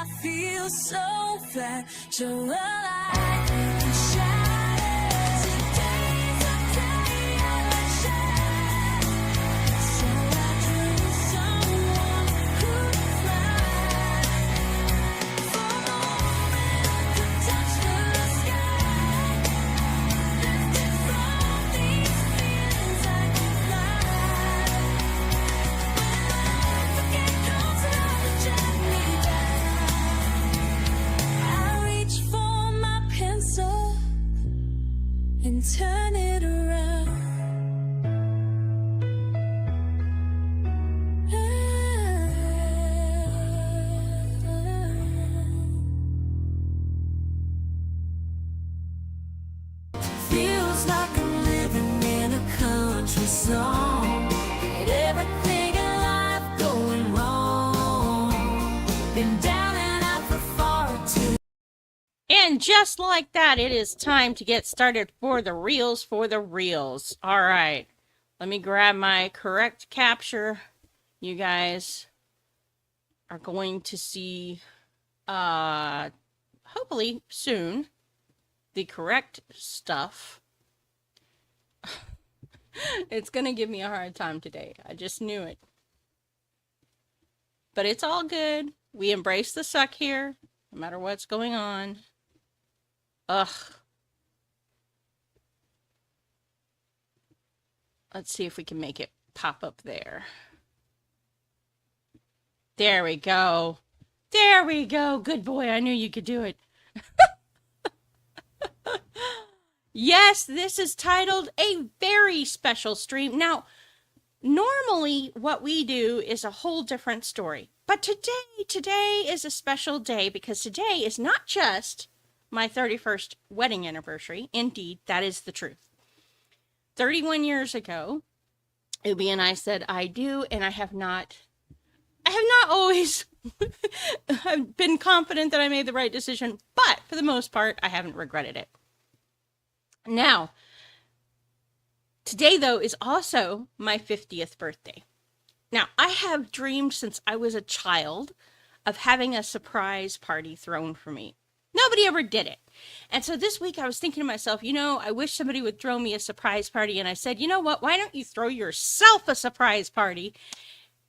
I feel so flat, so alive and shattered. Today's the day I shine. So I drew someone who'd fly. For a moment I could touch the sky. Lifted from these feelings I can fly. When life again comes around and drag me down, I reach for my pencil and turn it around. Feels like I'm living in a country song. Ain't everything in life going wrong. Been down and out for far too. And just like that, it is time to get started for the reels. All right, let me grab my correct capture. You guys are going to see, hopefully soon, the correct stuff. It's going to give me a hard time today. I just knew it. But it's all good. We embrace the suck here, no matter what's going on. Ugh. Let's see if we can make it pop up there. There we go. There we go. Good boy. I knew you could do it. Yes, this is titled A Very Special Stream. Now, normally what we do is a whole different story. But today is a special day because today is not just my 31st wedding anniversary. Indeed, that is the truth. 31 years ago, Ubi and I said I do, and I have not always I've been confident that I made the right decision, but for the most part, I haven't regretted it. Now, today, though, is also my 50th birthday. Now, I have dreamed since I was a child of having a surprise party thrown for me. Nobody ever did it. And so this week I was thinking to myself, I wish somebody would throw me a surprise party. And I said, you know what? Why don't you throw yourself a surprise party?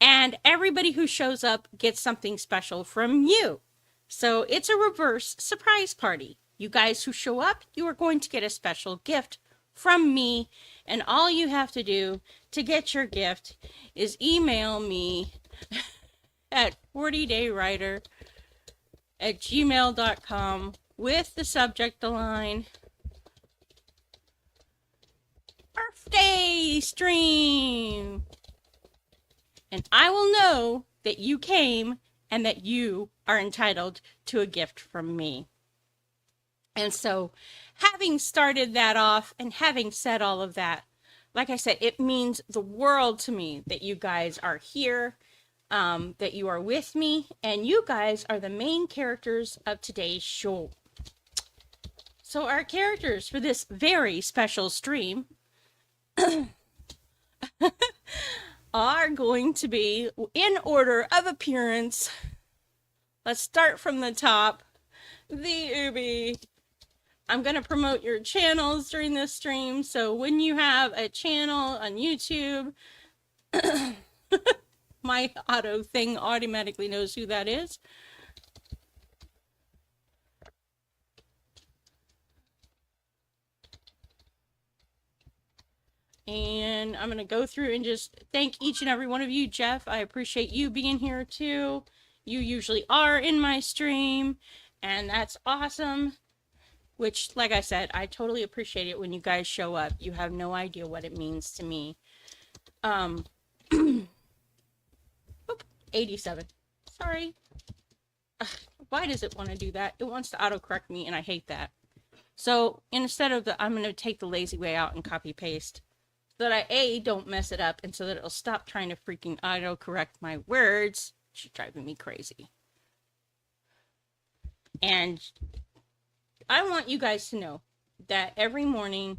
And everybody who shows up gets something special from you. So it's a reverse surprise party. You guys who show up, you are going to get a special gift from me. And all you have to do to get your gift is email me at 40daywriter@gmail.com with the subject line birthday stream. And I will know that you came and that you are entitled to a gift from me. And so, having started that off and having said all of that, like I said, it means the world to me that you guys are here, that you are with me, and you guys are the main characters of today's show. So our characters for this very special stream are going to be in order of appearance. Let's start from the top. The Ubi. I'm going to promote your channels during this stream. So when you have a channel on YouTube, my auto thing automatically knows who that is. And I'm going to go through and just thank each and every one of you. Jeff, I appreciate you being here too. You usually are in my stream, and that's awesome. Which, like I said, I totally appreciate it when you guys show up. You have no idea what it means to me. 87. Sorry. Ugh, why does it want to do that? It wants to autocorrect me, and I hate that. So, instead of I'm going to take the lazy way out and copy paste. So that I, A, don't mess it up, and so that it'll stop trying to freaking autocorrect my words. She's driving me crazy. And I want you guys to know that every morning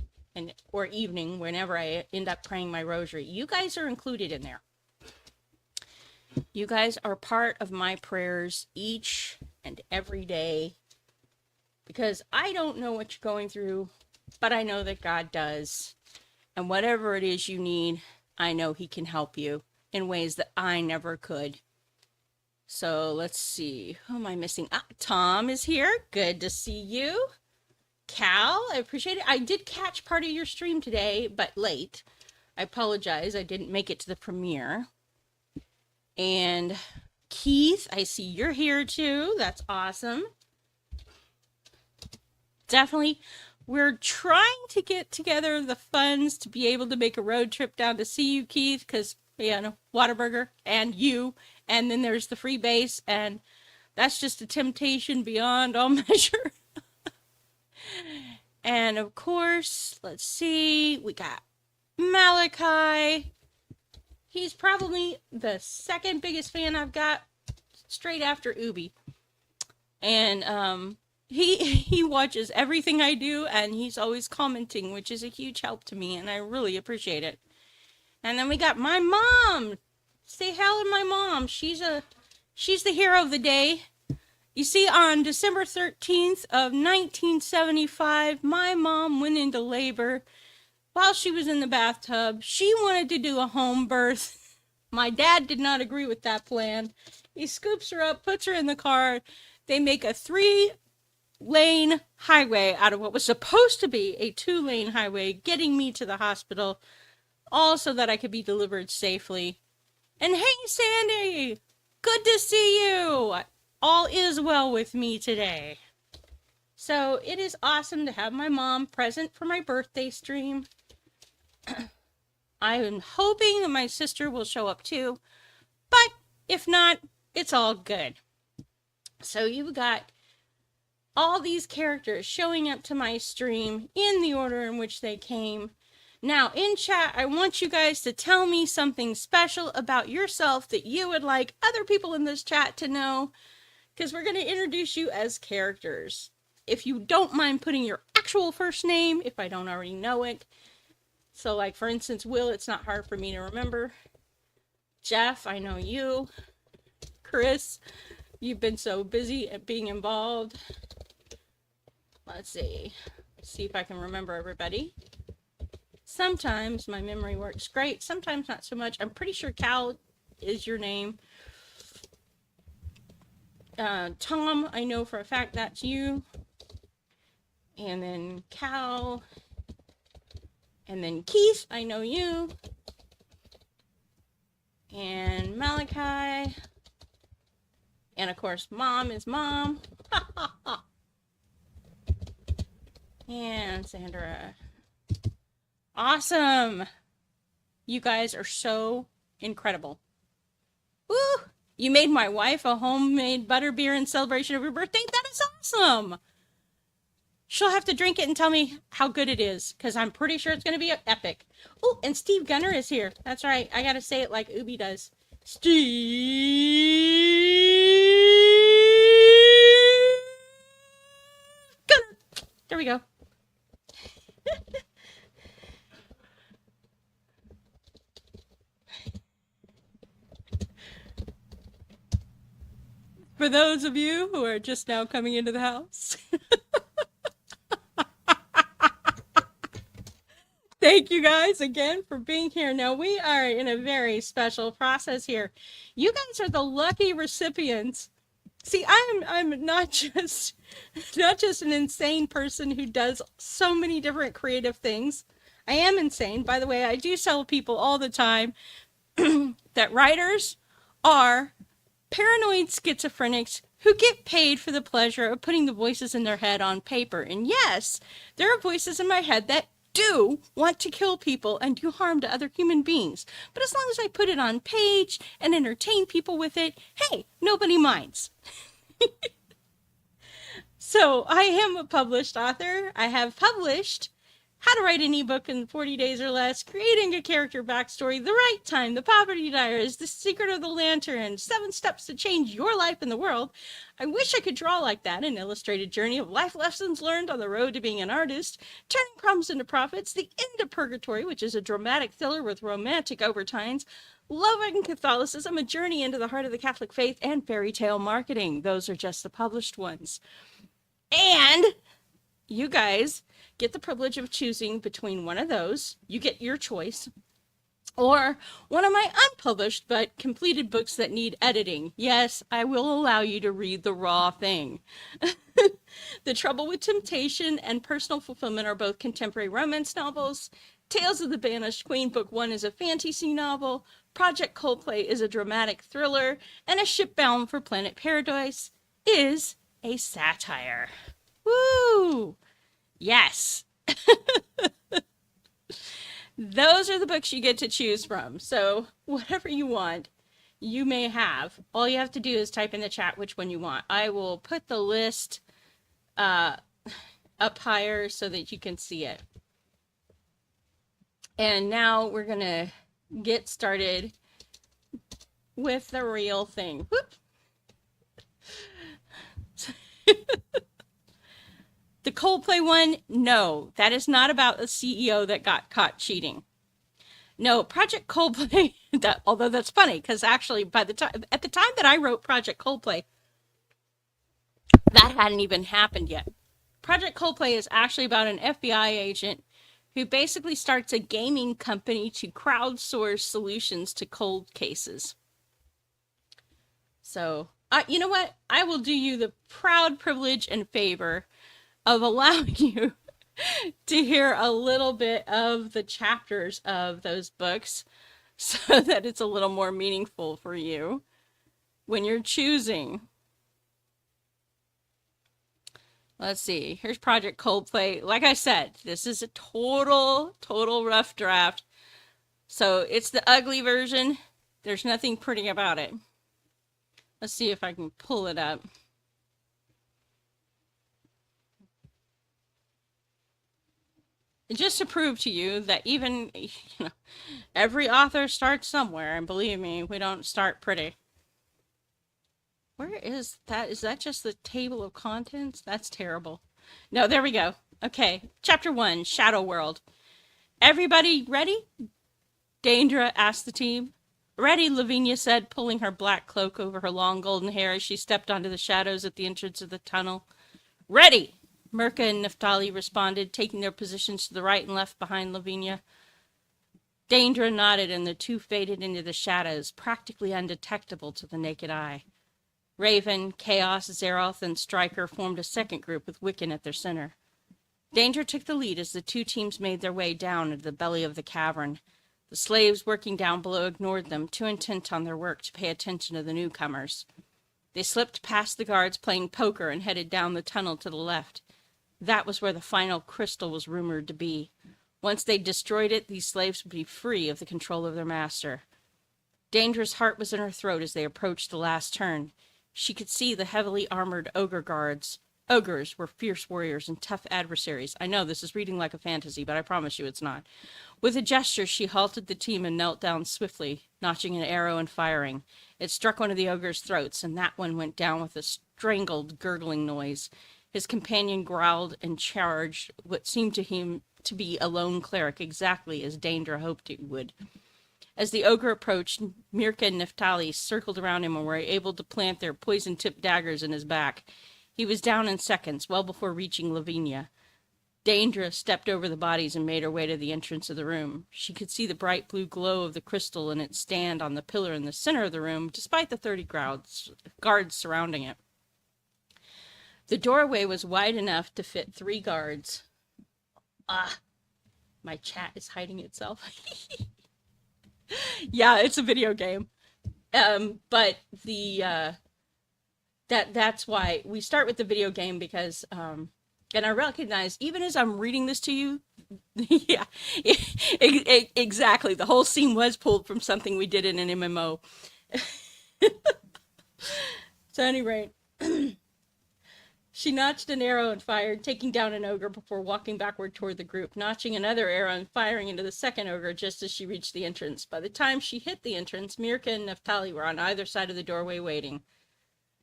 or evening, whenever I end up praying my rosary, you guys are included in there. You guys are part of my prayers each and every day, because I don't know what you're going through, but I know that God does. And whatever it is you need, I know He can help you in ways that I never could. So let's see. Who am I missing? Ah, Tom is here. Good to see you. Cal, I appreciate it. I did catch part of your stream today, but late. I apologize. I didn't make it to the premiere. And Keith, I see you're here too. That's awesome. Definitely. We're trying to get together the funds to be able to make a road trip down to see you, Keith, because, Whataburger and you, and then there's the free base, and that's just a temptation beyond all measure. And of course, let's see, we got Malachi. He's probably the second biggest fan I've got, straight after Ubi. And he watches everything I do, and he's always commenting, which is a huge help to me, and I really appreciate it. And then we got my mom. Say hello to my mom. She's the hero of the day. You see, on December 13th of 1975, my mom went into labor while she was in the bathtub. She wanted to do a home birth. My dad did not agree with that plan. He scoops her up, puts her in the car. They make a 3-lane highway out of what was supposed to be a 2-lane highway, getting me to the hospital, all so that I could be delivered safely. And hey, Sandy, good to see you. All is well with me today. So it is awesome to have my mom present for my birthday stream. I am hoping that my sister will show up too, but if not, it's all good. So you've got all these characters showing up to my stream in the order in which they came. Now, in chat, I want you guys to tell me something special about yourself that you would like other people in this chat to know, because we're going to introduce you as characters. If you don't mind putting your actual first name, if I don't already know it. So, like, for instance, Will, it's not hard for me to remember. Jeff, I know you. Chris, you've been so busy at being involved. Let's see. Let's see if I can remember everybody. Sometimes my memory works great, sometimes not so much. I'm pretty sure Cal is your name. Tom, I know for a fact that's you. And then Cal. And then Keith, I know you. And Malachi. And of course, Mom is Mom. And Sandra. Awesome. You guys are so incredible. Woo! You made my wife a homemade butterbeer in celebration of her birthday. That is awesome. She'll have to drink it and tell me how good it is, because I'm pretty sure it's going to be epic. Oh, and Steve Gunner is here. That's right. I got to say it like Ubi does. Steve Gunner. There we go. For those of you who are just now coming into the house, thank you guys again for being here. Now, we are in a very special process here. You guys are the lucky recipients. See, I'm not just an insane person who does so many different creative things. I am insane. By the way, I do tell people all the time that writers are paranoid schizophrenics who get paid for the pleasure of putting the voices in their head on paper. And yes, there are voices in my head that do want to kill people and do harm to other human beings. But as long as I put it on page and entertain people with it, hey, nobody minds. So I am a published author. I have published How to write an ebook in 40 days or less, creating a character backstory, the right time, the poverty diaries, the secret of the lantern, 7 steps to change your life and the world. I wish I could draw like that, an illustrated journey of life lessons learned on the road to being an artist, turning crumbs into profits, the end of purgatory, which is a dramatic thriller with romantic overtones, loving Catholicism, a journey into the heart of the Catholic faith, and fairy tale marketing. Those are just the published ones. And you guys get the privilege of choosing between one of those. You get your choice. Or one of my unpublished but completed books that need editing. Yes, I will allow you to read the raw thing. The Trouble with Temptation and Personal Fulfillment are both contemporary romance novels. Tales of the Banished Queen, Book 1 is a fantasy novel. Project Coldplay is a dramatic thriller. And A Ship Bound for Planet Paradise is a satire. Woo! Yes. Those are the books you get to choose from. So whatever you want, you may have. All you have to do is type in the chat which one you want. I will put the list up higher so that you can see it. And now we're going to get started with the real thing. Whoop. The Coldplay one, no, that is not about a CEO that got caught cheating. No, Project Coldplay, although that's funny, because actually at the time that I wrote Project Coldplay, that hadn't even happened yet. Project Coldplay is actually about an FBI agent who basically starts a gaming company to crowdsource solutions to cold cases. So, you know what? I will do you the proud privilege and favor of allowing you to hear a little bit of the chapters of those books so that it's a little more meaningful for you when you're choosing. Let's see. Here's Project Coldplay. Like I said, this is a total rough draft. So it's the ugly version. There's nothing pretty about it. Let's see if I can pull it up. Just to prove to you that even, every author starts somewhere, and believe me, we don't start pretty. Where is that? Is that just the table of contents? That's terrible. No, there we go. Okay, Chapter 1, Shadow World. Everybody ready? Daendra asked the team. Ready, Lavinia said, pulling her black cloak over her long golden hair as she stepped onto the shadows at the entrance of the tunnel. Ready! Mirka and Naphtali responded, taking their positions to the right and left behind Lavinia. Daendra nodded, and the two faded into the shadows, practically undetectable to the naked eye. Raven, Chaos, Zeroth, and Stryker formed a second group with Wiccan at their center. Daendra took the lead as the two teams made their way down into the belly of the cavern. The slaves working down below ignored them, too intent on their work to pay attention to the newcomers. They slipped past the guards playing poker and headed down the tunnel to the left. That was where the final crystal was rumored to be. Once they destroyed it, these slaves would be free of the control of their master. Daendra's heart was in her throat as they approached the last turn. She could see the heavily armored ogre guards. Ogres were fierce warriors and tough adversaries. I know this is reading like a fantasy, but I promise you it's not. With a gesture, she halted the team and knelt down swiftly, notching an arrow and firing. It struck one of the ogres' throats, and that one went down with a strangled, gurgling noise. His companion growled and charged what seemed to him to be a lone cleric, exactly as Daendra hoped it would. As the ogre approached, Mirka and Naphtali circled around him and were able to plant their poison-tipped daggers in his back. He was down in seconds, well before reaching Lavinia. Daendra stepped over the bodies and made her way to the entrance of the room. She could see the bright blue glow of the crystal in its stand on the pillar in the center of the room, despite the 30 guards surrounding it. The doorway was wide enough to fit 3 guards. My chat is hiding itself. Yeah, it's a video game. But that's why we start with the video game, because and I recognize, even as I'm reading this to you, yeah, exactly. The whole scene was pulled from something we did in an MMO. So, at any rate, She notched an arrow and fired, taking down an ogre before walking backward toward the group, notching another arrow and firing into the second ogre just as she reached the entrance. By the time she hit the entrance, Mirka and Naphtali were on either side of the doorway waiting.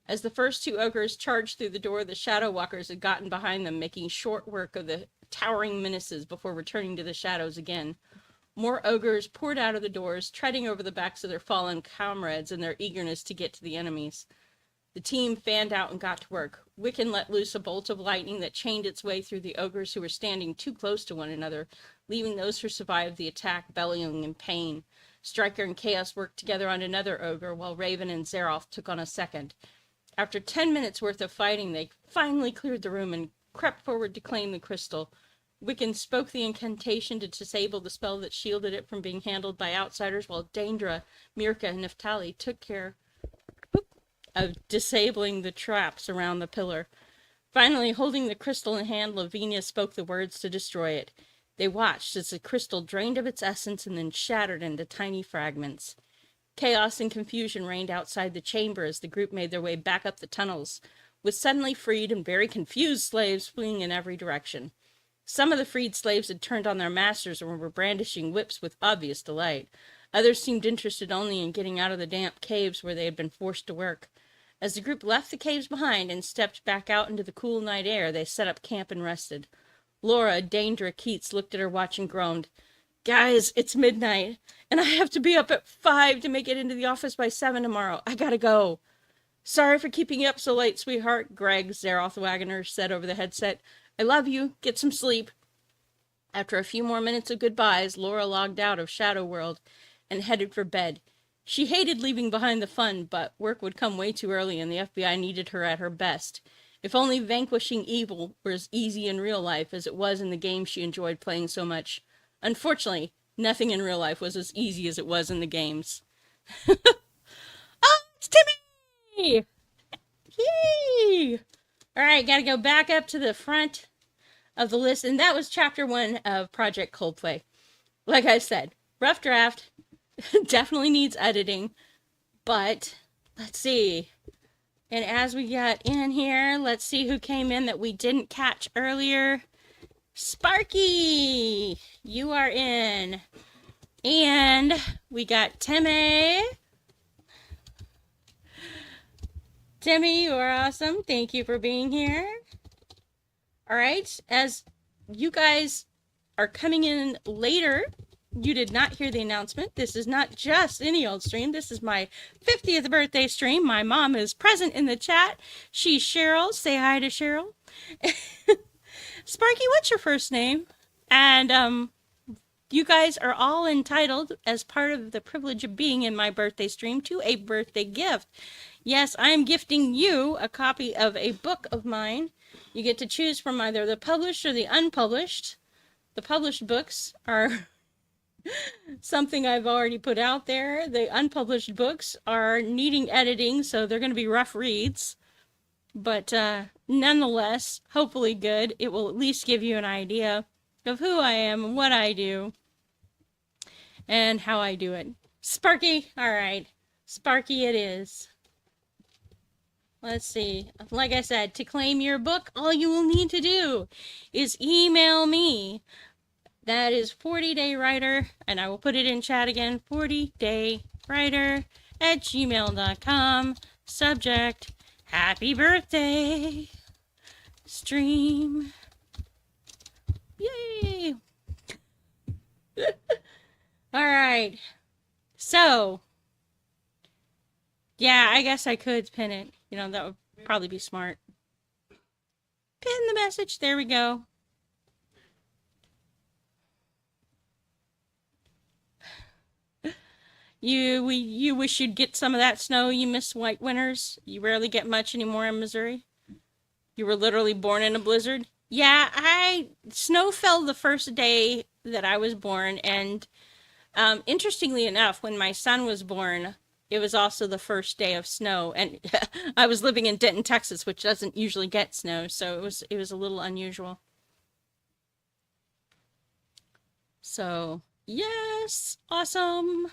As the first two ogres charged through the door, the Shadow Walkers had gotten behind them, making short work of the towering menaces before returning to the shadows again. More ogres poured out of the doors, treading over the backs of their fallen comrades in their eagerness to get to the enemies. The team fanned out and got to work. Wiccan let loose a bolt of lightning that chained its way through the ogres who were standing too close to one another, leaving those who survived the attack bellowing in pain. Striker and Chaos worked together on another ogre, while Raven and Zeroth took on a second. After 10 minutes worth of fighting, they finally cleared the room and crept forward to claim the crystal. Wiccan spoke the incantation to disable the spell that shielded it from being handled by outsiders, while Daendra, Mirka, and Naphtali took care of disabling the traps around the pillar. Finally, holding the crystal in hand, Lavinia spoke the words to destroy it. They watched as the crystal drained of its essence and then shattered into tiny fragments. Chaos and confusion reigned outside the chamber as the group made their way back up the tunnels, with suddenly freed and very confused slaves fleeing in every direction. Some of the freed slaves had turned on their masters and were brandishing whips with obvious delight. Others seemed interested only in getting out of the damp caves where they had been forced to work. As the group left the caves behind and stepped back out into the cool night air, they set up camp and rested. Laura, Daendra Keats, looked at her watch and groaned. Guys, it's midnight, and I have to be up at 5 to make it into the office by 7 tomorrow. I gotta go. Sorry for keeping you up so late, sweetheart, Greg, Zeroth Wagoner said over the headset. I love you. Get some sleep. After a few more minutes of goodbyes, Laura logged out of Shadow World and headed for bed. She hated leaving behind the fun, but work would come way too early and the FBI needed her at her best. If only vanquishing evil were as easy in real life as it was in the game she enjoyed playing so much. Unfortunately, nothing in real life was as easy as it was in the games. Oh, it's Timmy! Yay! Alright, gotta go back up to the front of the list, and that was chapter 1 of Project Coldplay. Like I said, rough draft. Definitely needs editing, but let's see. And as we got in here, let's see who came in that we didn't catch earlier. Sparky, you are in. And we got Timmy. Timmy, you are awesome. Thank you for being here. All right, as you guys are coming in later, you did not hear the announcement. This is not just any old stream. This is my 50th birthday stream. My mom is present in the chat. She's Cheryl. Say hi to Cheryl. Sparky, what's your first name? And you guys are all entitled, as part of the privilege of being in my birthday stream, to a birthday gift. Yes, I am gifting you a copy of a book of mine. You get to choose from either the published or the unpublished. The published books are something I've already put out there. The unpublished books are needing editing, so they're going to be rough reads. But nonetheless, hopefully good. It will at least give you an idea of who I am and what I do and how I do it. Sparky, all right. Sparky it is. Let's see. Like I said, to claim your book, all you will need to do is email me. That is 40daywriter, and I will put it in chat again, 40daywriter@gmail.com. Subject, happy birthday, stream. Yay! All right. So, yeah, I guess I could pin it. You know, that would probably be smart. Pin the message. There we go. You wish you'd get some of that snow. You miss white winters. You rarely get much anymore in Missouri. You were literally born in a blizzard. Yeah, snow fell the first day that I was born, and interestingly enough, when my son was born, it was also the first day of snow, and I was living in Denton, Texas, which doesn't usually get snow, so it was a little unusual. So, yes, awesome.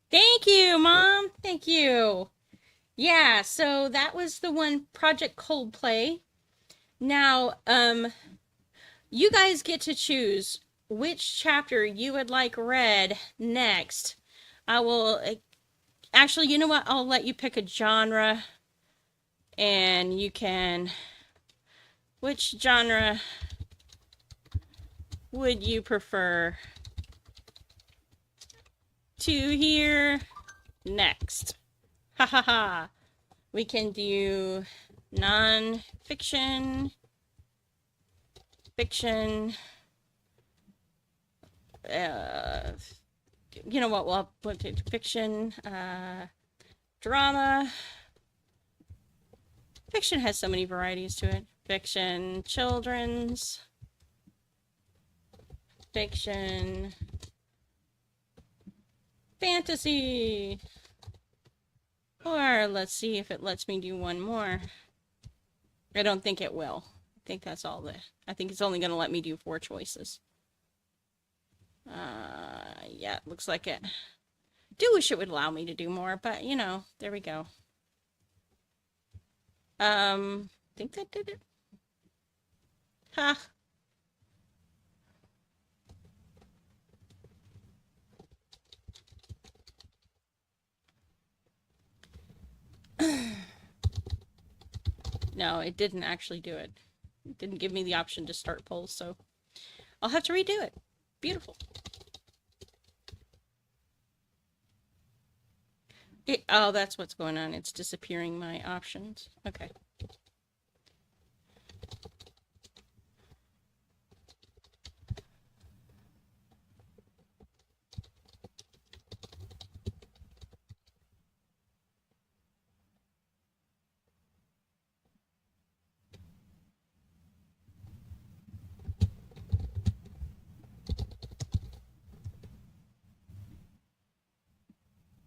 Thank you, Mom. Thank you. Yeah, so that was the one, Project Coldplay. Now, you guys get to choose which chapter you would like read next. I will actually, you know what? I'll let you pick a genre and you can. Which genre would you prefer to hear next? Ha ha ha. We can do non-fiction, fiction, you know what? Well, fiction, drama. Fiction has so many varieties to it. Fiction, children's, fiction, fantasy. Or let's see if it lets me do one more. I don't think it will. I think that's all I think it's only going to let me do 4 choices. Yeah, it looks like it. Do wish it would allow me to do more, but you know, there we go. I think that did it. Ha. No, it didn't actually do it. It didn't give me the option to start polls, so I'll have to redo it. Beautiful. Oh, that's what's going on. It's disappearing my options. Okay.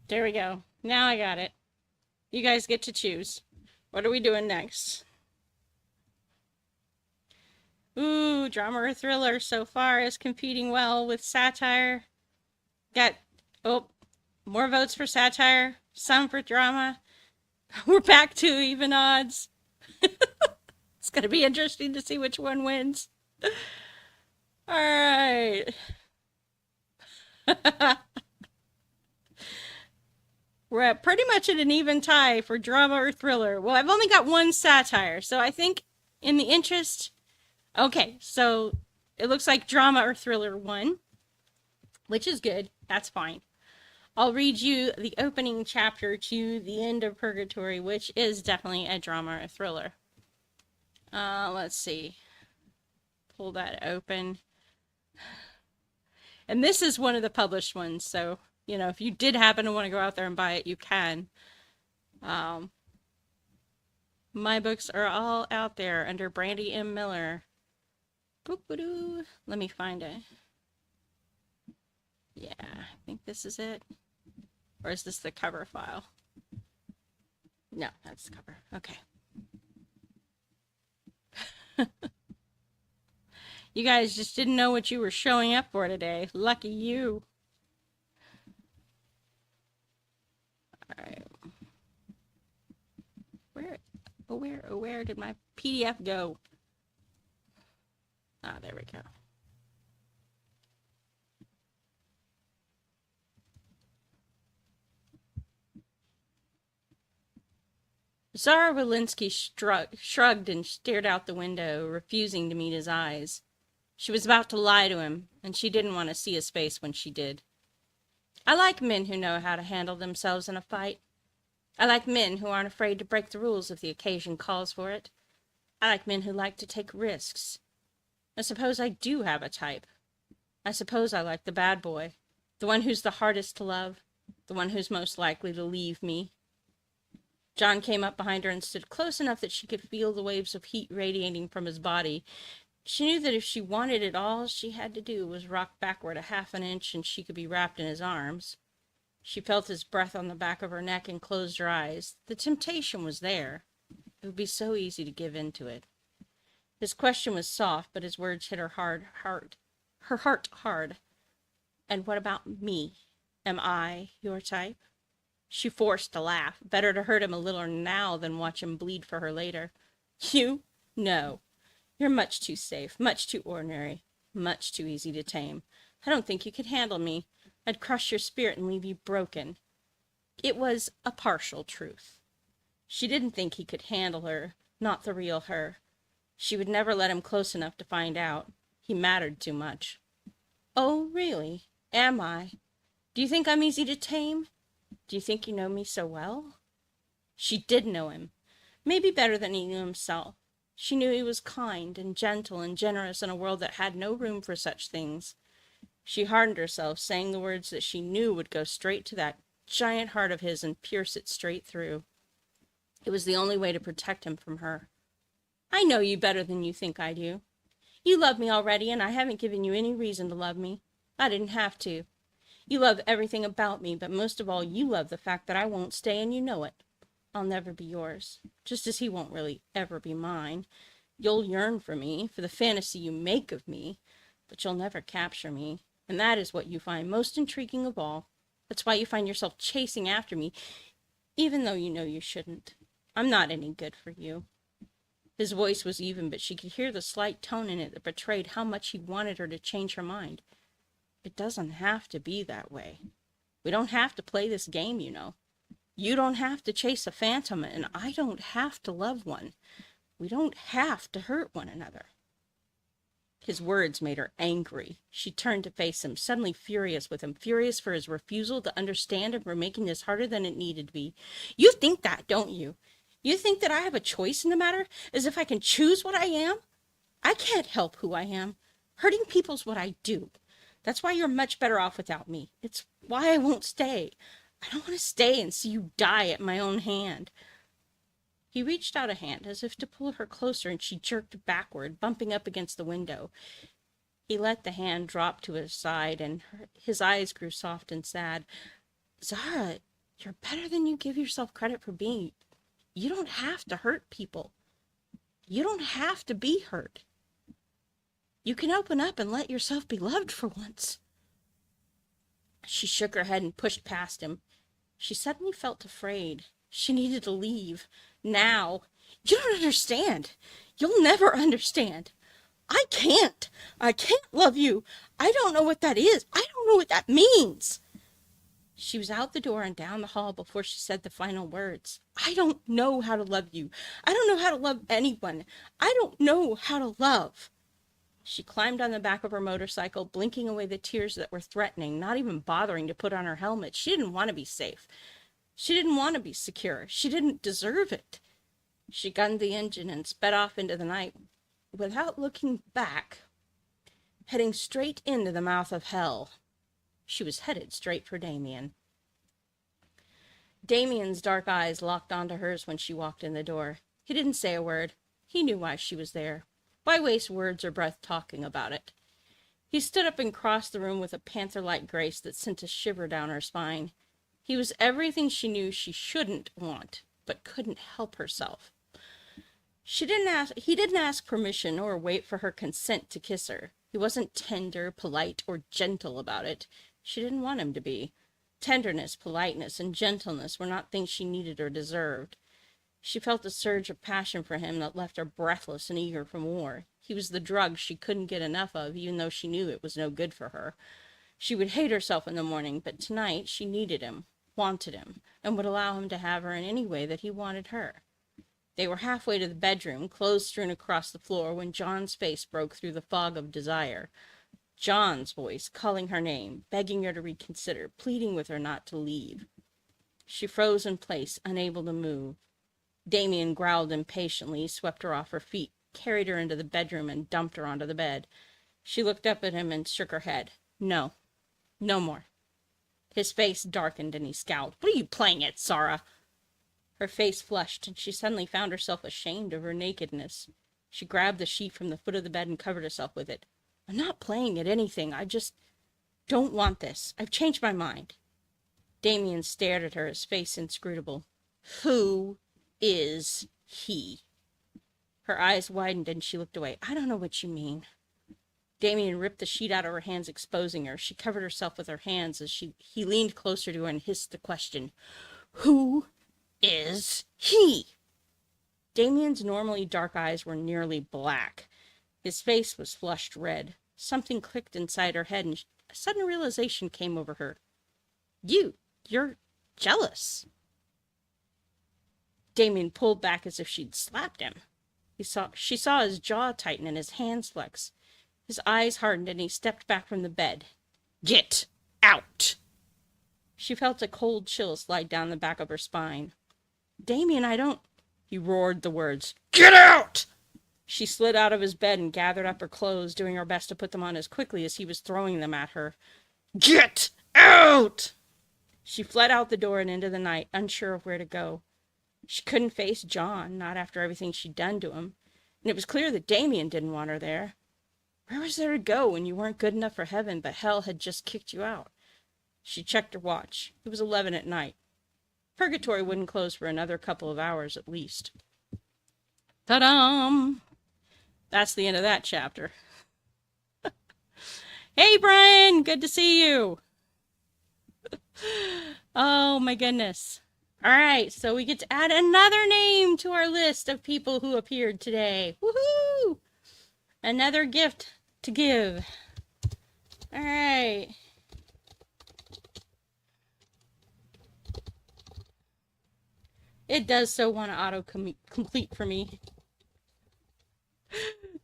There we go. Now I got it. You guys get to choose. What are we doing next? Ooh, drama or thriller so far is competing well with satire. Got, oh, more votes for satire, some for drama. We're back to even odds. It's going to be interesting to see which one wins. All right. We're at pretty much at an even tie for drama or thriller. Well, I've only got one satire, so I think in the interest... Okay, so it looks like drama or thriller won, which is good. That's fine. I'll read you the opening chapter to The End of Purgatory, which is definitely a drama or thriller. Let's see. Pull that open. And this is one of the published ones, so, you know, if you did happen to want to go out there and buy it, you can. My books are all out there under Brandy M. Miller. Boop-a-doo. Let me find it. Yeah, I think this is it. Or is this the cover file? No, that's the cover. Okay. You guys just didn't know what you were showing up for today. Lucky you. All right. Where did my PDF go? Ah, there we go. Zara Walensky shrugged and stared out the window, refusing to meet his eyes. She was about to lie to him, and she didn't want to see his face when she did. I like men who know how to handle themselves in a fight. I like men who aren't afraid to break the rules if the occasion calls for it. I like men who like to take risks. I suppose I do have a type. I suppose I like the bad boy, the one who's the hardest to love, the one who's most likely to leave me. John came up behind her and stood close enough that she could feel the waves of heat radiating from his body. She knew that if she wanted it, all she had to do was rock backward a half an inch and she could be wrapped in his arms. She felt his breath on the back of her neck and closed her eyes. The temptation was there. It would be so easy to give in to it. His question was soft, but his words hit her heart hard. And what about me? Am I your type? She forced a laugh. Better to hurt him a little now than watch him bleed for her later. You? No. You're much too safe, much too ordinary, much too easy to tame. I don't think you could handle me. I'd crush your spirit and leave you broken. It was a partial truth. She didn't think he could handle her, not the real her. She would never let him close enough to find out. He mattered too much. Oh, really? Am I? Do you think I'm easy to tame? Do you think you know me so well? She did know him, maybe better than he knew himself. She knew he was kind and gentle and generous in a world that had no room for such things. She hardened herself, saying the words that she knew would go straight to that giant heart of his and pierce it straight through. It was the only way to protect him from her. I know you better than you think I do. You love me already, and I haven't given you any reason to love me. I didn't have to. You love everything about me, but most of all, you love the fact that I won't stay, and you know it. I'll never be yours, just as he won't really ever be mine. You'll yearn for me, for the fantasy you make of me, but you'll never capture me, and that is what you find most intriguing of all. That's why you find yourself chasing after me, even though you know you shouldn't. I'm not any good for you. His voice was even, but she could hear the slight tone in it that betrayed how much he wanted her to change her mind. It doesn't have to be that way. We don't have to play this game, you know. You don't have to chase a phantom, and I don't have to love one. We don't have to hurt one another. His words made her angry. She turned to face him, suddenly furious with him, furious for his refusal to understand and for making this harder than it needed to be. You think that, don't you? You think that I have a choice in the matter, as if I can choose what I am? I can't help who I am. Hurting people's what I do. That's why you're much better off without me. It's why I won't stay. I don't want to stay and see you die at my own hand. He reached out a hand as if to pull her closer, and she jerked backward, bumping up against the window. He let the hand drop to his side, and his eyes grew soft and sad. Zara, you're better than you give yourself credit for being. You don't have to hurt people. You don't have to be hurt. You can open up and let yourself be loved for once. She shook her head and pushed past him. She suddenly felt afraid. She needed to leave. Now. You don't understand. You'll never understand. I can't. I can't love you. I don't know what that is. I don't know what that means. She was out the door and down the hall before she said the final words. I don't know how to love you. I don't know how to love anyone. I don't know how to love. She climbed on the back of her motorcycle, blinking away the tears that were threatening, not even bothering to put on her helmet. She didn't want to be safe. She didn't want to be secure. She didn't deserve it. She gunned the engine and sped off into the night without looking back, heading straight into the mouth of hell. She was headed straight for Damien. Damien's dark eyes locked onto hers when she walked in the door. He didn't say a word. He knew why she was there. Why waste words or breath talking about it? He stood up and crossed the room with a panther-like grace that sent a shiver down her spine. He was everything she knew she shouldn't want, but couldn't help herself. He didn't ask permission or wait for her consent to kiss her. He wasn't tender, polite, or gentle about it. She didn't want him to be. Tenderness, politeness, and gentleness were not things she needed or deserved. She felt a surge of passion for him that left her breathless and eager for more. He was the drug she couldn't get enough of, even though she knew it was no good for her. She would hate herself in the morning, but tonight she needed him, wanted him, and would allow him to have her in any way that he wanted her. They were halfway to the bedroom, clothes strewn across the floor, when John's face broke through the fog of desire. John's voice, calling her name, begging her to reconsider, pleading with her not to leave. She froze in place, unable to move. Damien growled impatiently, swept her off her feet, carried her into the bedroom, and dumped her onto the bed. She looked up at him and shook her head. No. No more. His face darkened and he scowled. What are you playing at, Zara? Her face flushed, and she suddenly found herself ashamed of her nakedness. She grabbed the sheet from the foot of the bed and covered herself with it. I'm not playing at anything. I just don't want this. I've changed my mind. Damien stared at her, his face inscrutable. Who is he? Her eyes widened and she looked away. I don't know what you mean. Damien ripped the sheet out of her hands, exposing her. She covered herself with her hands as he leaned closer to her and hissed the question. Who is he? Damien's normally dark eyes were nearly black. His face was flushed red. Something clicked inside her head, and a sudden realization came over her. You're jealous. Damien pulled back as if she'd slapped him. She saw his jaw tighten and his hands flex. His eyes hardened, and he stepped back from the bed. Get out! She felt a cold chill slide down the back of her spine. Damien, I don't... He roared the words. Get out! She slid out of his bed and gathered up her clothes, doing her best to put them on as quickly as he was throwing them at her. Get out! She fled out the door and into the night, unsure of where to go. She couldn't face John, not after everything she'd done to him, and it was clear that Damien didn't want her there. Where was there to go when you weren't good enough for heaven, but hell had just kicked you out? She checked her watch. It was 11 at night. Purgatory wouldn't close for another couple of hours at least. Ta-dam! That's the end of that chapter. Hey, Brian! Good to see you! Oh, my goodness. All right, so we get to add another name to our list of people who appeared today. Woohoo! Another gift to give. All right. It does so want to auto-complete for me.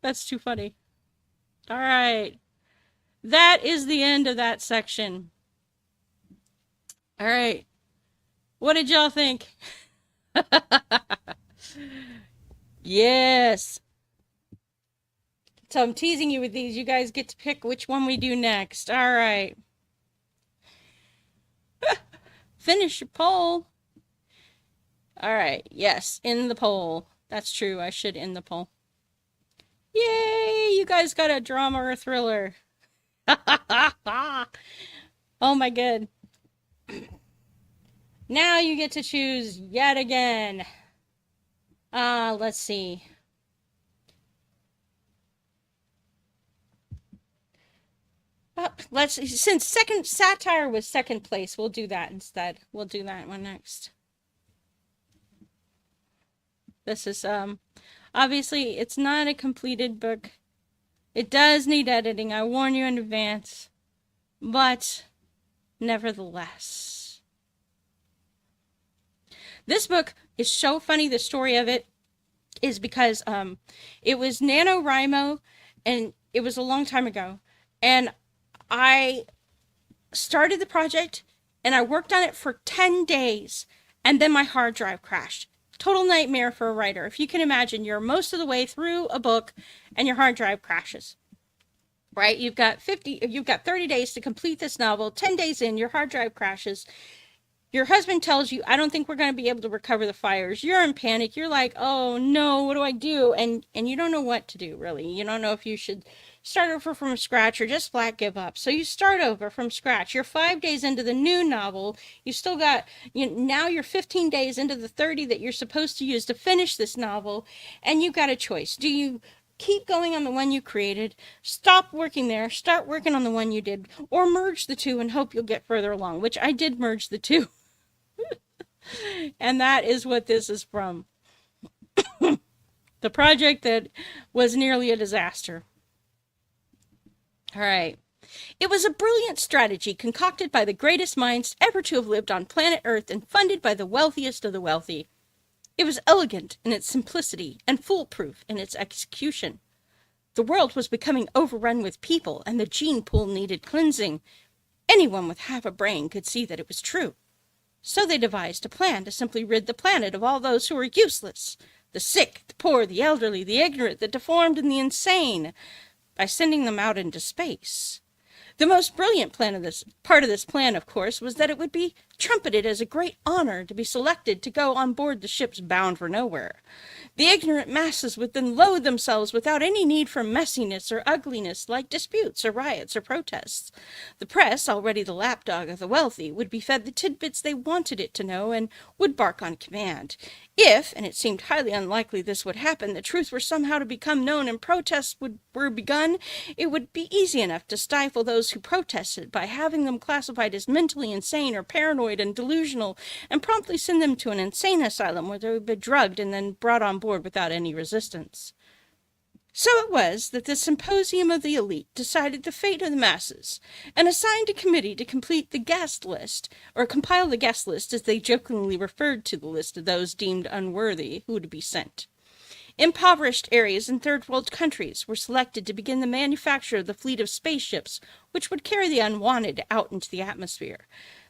That's too funny. All right. That is the end of that section. All right. What did y'all think? Yes. So I'm teasing you with these. You guys get to pick which one we do next. All right. Finish your poll. All right. Yes, in the poll. That's true. I should end the poll. Yay! You guys got a drama or a thriller. Oh my god. Now you get to choose yet again. Let's see. Since second satire was second place, we'll do that instead. We'll do that one next. This is, obviously, it's not a completed book. It does need editing. I warn you in advance. But, nevertheless. This book is so funny. The story of it is because, it was NaNoWriMo, and it was a long time ago. And I started the project, and I worked on it for 10 days, and then my hard drive crashed. Total nightmare for a writer. If you can imagine, you're most of the way through a book, and your hard drive crashes. Right? You've got 30 days to complete this novel. 10 days in, your hard drive crashes. Your husband tells you, I don't think we're going to be able to recover the fires. You're in panic. You're like, oh no, what do I do? And you don't know what to do, really. You don't know if you should start over from scratch or just flat give up. So you start over from scratch. You're 5 days into the new novel. You still got, now you're 15 days into the 30 that you're supposed to use to finish this novel. And you've got a choice. Do you keep going on the one you created, stop working there, start working on the one you did, or merge the two and hope you'll get further along, which I did merge the two. And that is what this is from. The project that was nearly a disaster. All right. It was a brilliant strategy concocted by the greatest minds ever to have lived on planet Earth and funded by the wealthiest of the wealthy. It was elegant in its simplicity and foolproof in its execution. The world was becoming overrun with people, and the gene pool needed cleansing. Anyone with half a brain could see that it was true. So they devised a plan to simply rid the planet of all those who were useless, the sick, the poor, the elderly, the ignorant, the deformed, and the insane, by sending them out into space. The most brilliant part of this plan, of course, was that it would be trumpeted as a great honor to be selected to go on board the ships bound for nowhere. The ignorant masses would then load themselves without any need for messiness or ugliness like disputes or riots or protests. The press, already the lapdog of the wealthy, would be fed the tidbits they wanted it to know and would bark on command. If, and it seemed highly unlikely this would happen, the truth were somehow to become known and protests were begun, it would be easy enough to stifle those who protested by having them classified as mentally insane or paranoid paranoid and delusional and promptly send them to an insane asylum where they would be drugged and then brought on board without any resistance. So it was that the Symposium of the Elite decided the fate of the masses and assigned a committee to complete the guest list, or compile the guest list as they jokingly referred to the list of those deemed unworthy who would be sent. Impoverished areas in third world countries were selected to begin the manufacture of the fleet of spaceships which would carry the unwanted out into the atmosphere.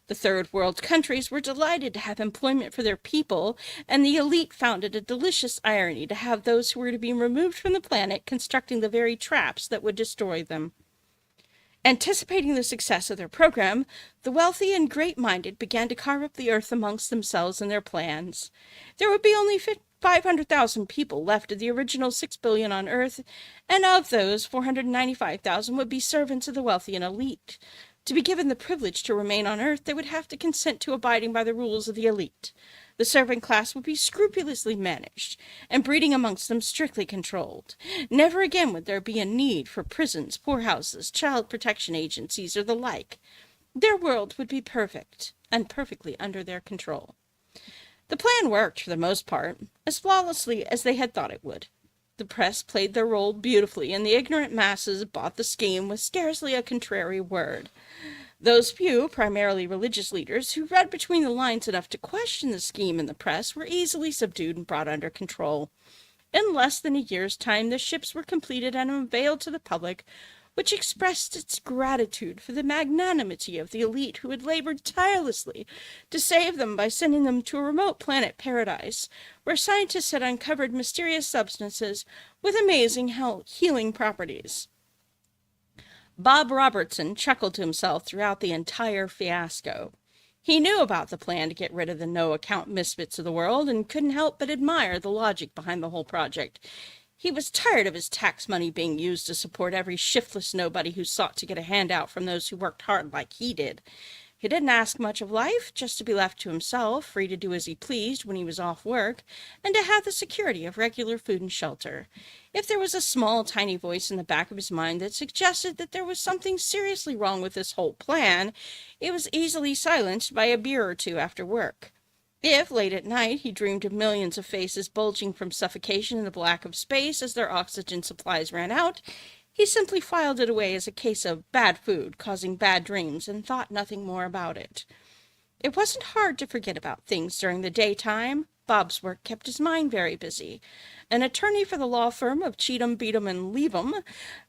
The third world countries were delighted to have employment for their people, and the elite found it a delicious irony to have those who were to be removed from the planet constructing the very traps that would destroy them. Anticipating the success of their program, the wealthy and great-minded began to carve up the earth amongst themselves in their plans. There would be only 500,000 people left of the original 6 billion on Earth, and of those, 495,000 would be servants of the wealthy and elite. To be given the privilege to remain on Earth, they would have to consent to abiding by the rules of the elite. The servant class would be scrupulously managed, and breeding amongst them strictly controlled. Never again would there be a need for prisons, poorhouses, child protection agencies, or the like. Their world would be perfect, and perfectly under their control. The plan worked, for the most part, as flawlessly as they had thought it would. The press played their role beautifully, and the ignorant masses bought the scheme with scarcely a contrary word. Those few, primarily religious leaders, who read between the lines enough to question the scheme in the press were easily subdued and brought under control. In less than a year's time, the ships were completed and unveiled to the public, which expressed its gratitude for the magnanimity of the elite who had labored tirelessly to save them by sending them to a remote planet paradise, where scientists had uncovered mysterious substances with amazing healing properties. Bob Robertson chuckled to himself throughout the entire fiasco. He knew about the plan to get rid of the no-account misfits of the world and couldn't help but admire the logic behind the whole project. He was tired of his tax money being used to support every shiftless nobody who sought to get a handout from those who worked hard like he did. He didn't ask much of life, just to be left to himself, free to do as he pleased when he was off work, and to have the security of regular food and shelter. If there was a small, tiny voice in the back of his mind that suggested that there was something seriously wrong with this whole plan, it was easily silenced by a beer or two after work. If, late at night, he dreamed of millions of faces bulging from suffocation in the black of space as their oxygen supplies ran out, he simply filed it away as a case of bad food causing bad dreams and thought nothing more about it. It wasn't hard to forget about things during the daytime. Bob's work kept his mind very busy. An attorney for the law firm of Cheatham, Beatham, and Leatham,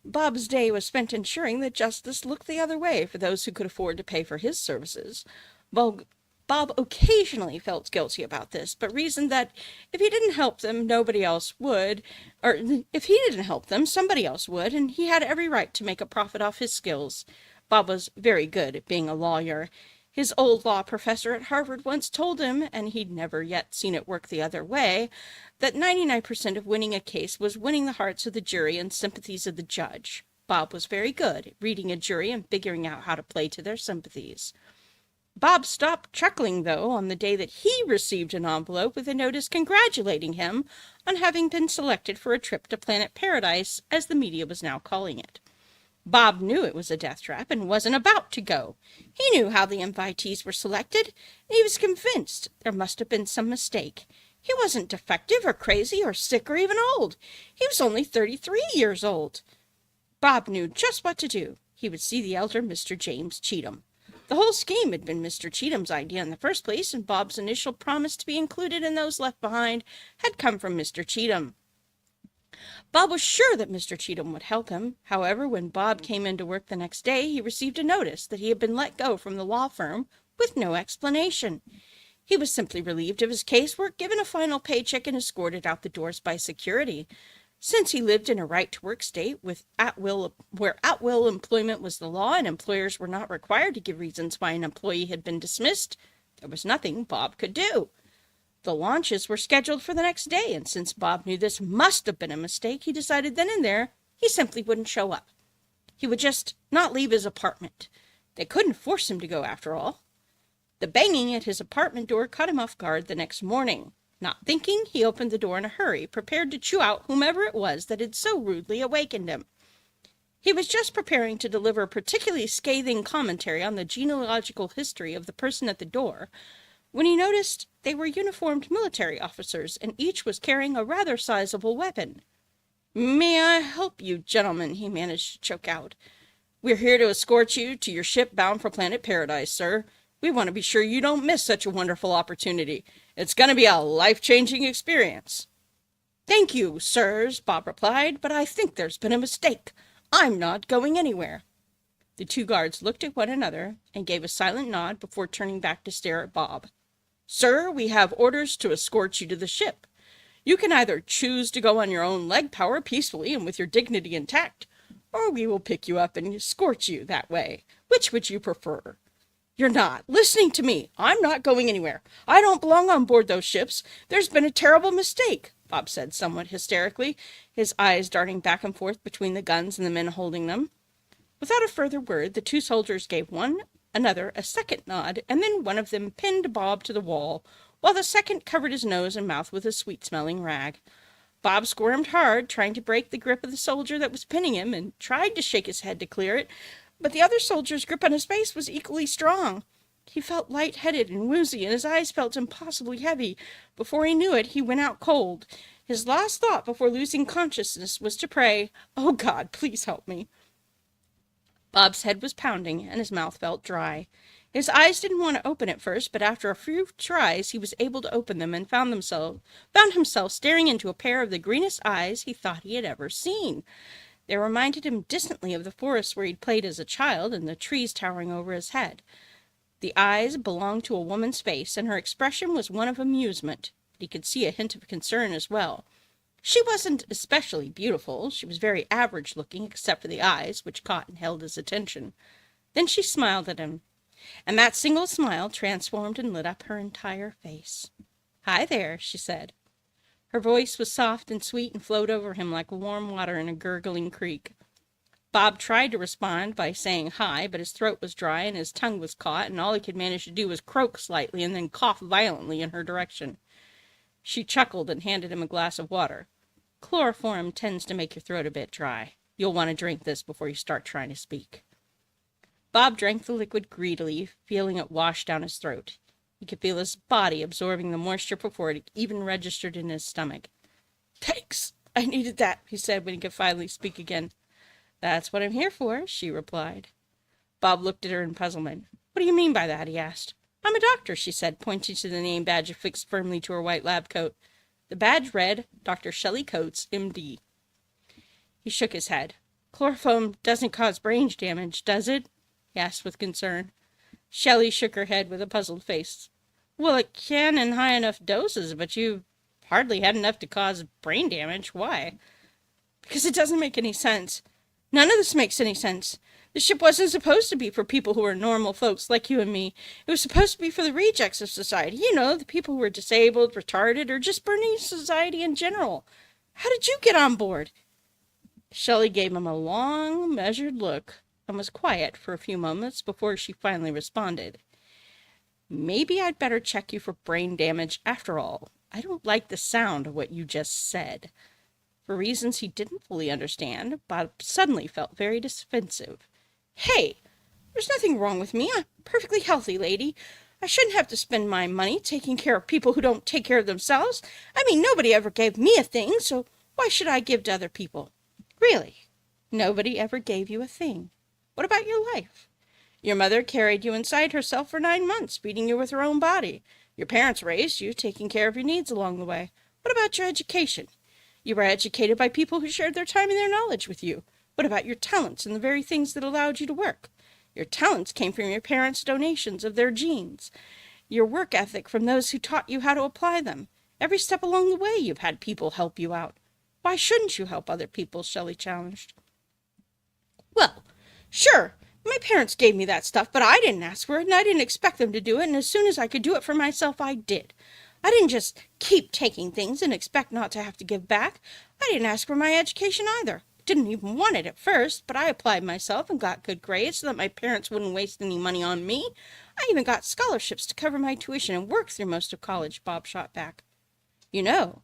Bob's day was spent ensuring that justice looked the other way for those who could afford to pay for his services. Bob occasionally felt guilty about this, but reasoned that if he didn't help them, nobody else would, or if he didn't help them, somebody else would, and he had every right to make a profit off his skills. Bob was very good at being a lawyer. His old law professor at Harvard once told him, and he'd never yet seen it work the other way, that 99% of winning a case was winning the hearts of the jury and sympathies of the judge. Bob was very good at reading a jury and figuring out how to play to their sympathies. Bob stopped chuckling, though, on the day that he received an envelope with a notice congratulating him on having been selected for a trip to Planet Paradise, as the media was now calling it. Bob knew it was a death trap and wasn't about to go. He knew how the invitees were selected, and he was convinced there must have been some mistake. He wasn't defective or crazy or sick or even old. He was only 33 years old. Bob knew just what to do. He would see the elder Mr. James Cheatham. The whole scheme had been Mr. Cheatham's idea in the first place, and Bob's initial promise to be included in those left behind had come from Mr. Cheatham. Bob was sure that Mr. Cheatham would help him. However, when Bob came into work the next day, he received a notice that he had been let go from the law firm with no explanation. He was simply relieved of his casework, given a final paycheck, and escorted out the doors by security. Since he lived in a right-to-work state where at-will employment was the law and employers were not required to give reasons why an employee had been dismissed, there was nothing Bob could do. The launches were scheduled for the next day, and since Bob knew this must have been a mistake, he decided then and there he simply wouldn't show up. He would just not leave his apartment. They couldn't force him to go, after all. The banging at his apartment door caught him off guard the next morning. Not thinking, he opened the door in a hurry, prepared to chew out whomever it was that had so rudely awakened him. He was just preparing to deliver a particularly scathing commentary on the genealogical history of the person at the door when he noticed they were uniformed military officers, and each was carrying a rather sizable weapon. "May I help you, gentlemen?" he managed to choke out. "We're here to escort you to your ship bound for Planet Paradise, sir. We want to be sure you don't miss such a wonderful opportunity. It's going to be a life-changing experience." "Thank you, sirs," Bob replied, "but I think there's been a mistake. I'm not going anywhere." The two guards looked at one another and gave a silent nod before turning back to stare at Bob. "Sir, we have orders to escort you to the ship. You can either choose to go on your own leg power peacefully and with your dignity intact, or we will pick you up and escort you that way. Which would you prefer?" "You're not listening to me. I'm not going anywhere. I don't belong on board those ships. There's been a terrible mistake," Bob said somewhat hysterically, his eyes darting back and forth between the guns and the men holding them. Without a further word, the two soldiers gave one another a second nod, and then one of them pinned Bob to the wall, while the second covered his nose and mouth with a sweet-smelling rag. Bob squirmed hard, trying to break the grip of the soldier that was pinning him, and tried to shake his head to clear it, but the other soldier's grip on his face was equally strong. He felt light-headed and woozy, and his eyes felt impossibly heavy. Before he knew it, he went out cold. His last thought before losing consciousness was to pray, "Oh, God, please help me." Bob's head was pounding, and his mouth felt dry. His eyes didn't want to open at first, but after a few tries he was able to open them and found himself staring into a pair of the greenest eyes he thought he had ever seen. They reminded him distantly of the forest where he'd played as a child and the trees towering over his head. The eyes belonged to a woman's face, and her expression was one of amusement, but he could see a hint of concern as well. She wasn't especially beautiful. She was very average-looking, except for the eyes, which caught and held his attention. Then she smiled at him, and that single smile transformed and lit up her entire face. "Hi there," she said. Her voice was soft and sweet and flowed over him like warm water in a gurgling creek. Bob tried to respond by saying hi, but his throat was dry and his tongue was caught, and all he could manage to do was croak slightly and then cough violently in her direction. She chuckled and handed him a glass of water. "Chloroform tends to make your throat a bit dry. You'll want to drink this before you start trying to speak." Bob drank the liquid greedily, feeling it wash down his throat. He could feel his body absorbing the moisture before it even registered in his stomach. "Thanks. I needed that," he said when he could finally speak again. "That's what I'm here for," she replied. Bob looked at her in puzzlement. "What do you mean by that?" he asked. "I'm a doctor," she said, pointing to the name badge affixed firmly to her white lab coat. The badge read, "Dr. Shelley Coates, M.D." He shook his head. "Chloroform doesn't cause brain damage, does it?" he asked with concern. Shelley shook her head with a puzzled face. "Well, it can in high enough doses, but you've hardly had enough to cause brain damage. Why?" "Because it doesn't make any sense. None of this makes any sense. The ship wasn't supposed to be for people who were normal folks like you and me. It was supposed to be for the rejects of society. You know, the people who were disabled, retarded, or just burning society in general. How did you get on board?" Shelley gave him a long, measured look and was quiet for a few moments before she finally responded. "Maybe I'd better check you for brain damage after all. I don't like the sound of what you just said." For reasons he didn't fully understand, Bob suddenly felt very defensive. "Hey, there's nothing wrong with me. I'm a perfectly healthy lady. I shouldn't have to spend my money taking care of people who don't take care of themselves. I mean, nobody ever gave me a thing, so why should I give to other people? Really, nobody ever gave you a thing. What about your life? Your mother carried you inside herself for 9 months, feeding you with her own body. Your parents raised you, taking care of your needs along the way. What about your education? You were educated by people who shared their time and their knowledge with you. What about your talents and the very things that allowed you to work? Your talents came from your parents' donations of their genes. Your work ethic from those who taught you how to apply them. Every step along the way you've had people help you out. Why shouldn't you help other people?" Shelley challenged. "Well, sure, my parents gave me that stuff, but I didn't ask for it, and I didn't expect them to do it, and as soon as I could do it for myself, I did. I didn't just keep taking things and expect not to have to give back. I didn't ask for my education either. Didn't even want it at first, but I applied myself and got good grades so that my parents wouldn't waste any money on me. I even got scholarships to cover my tuition and work through most of college," Bob shot back. "You know,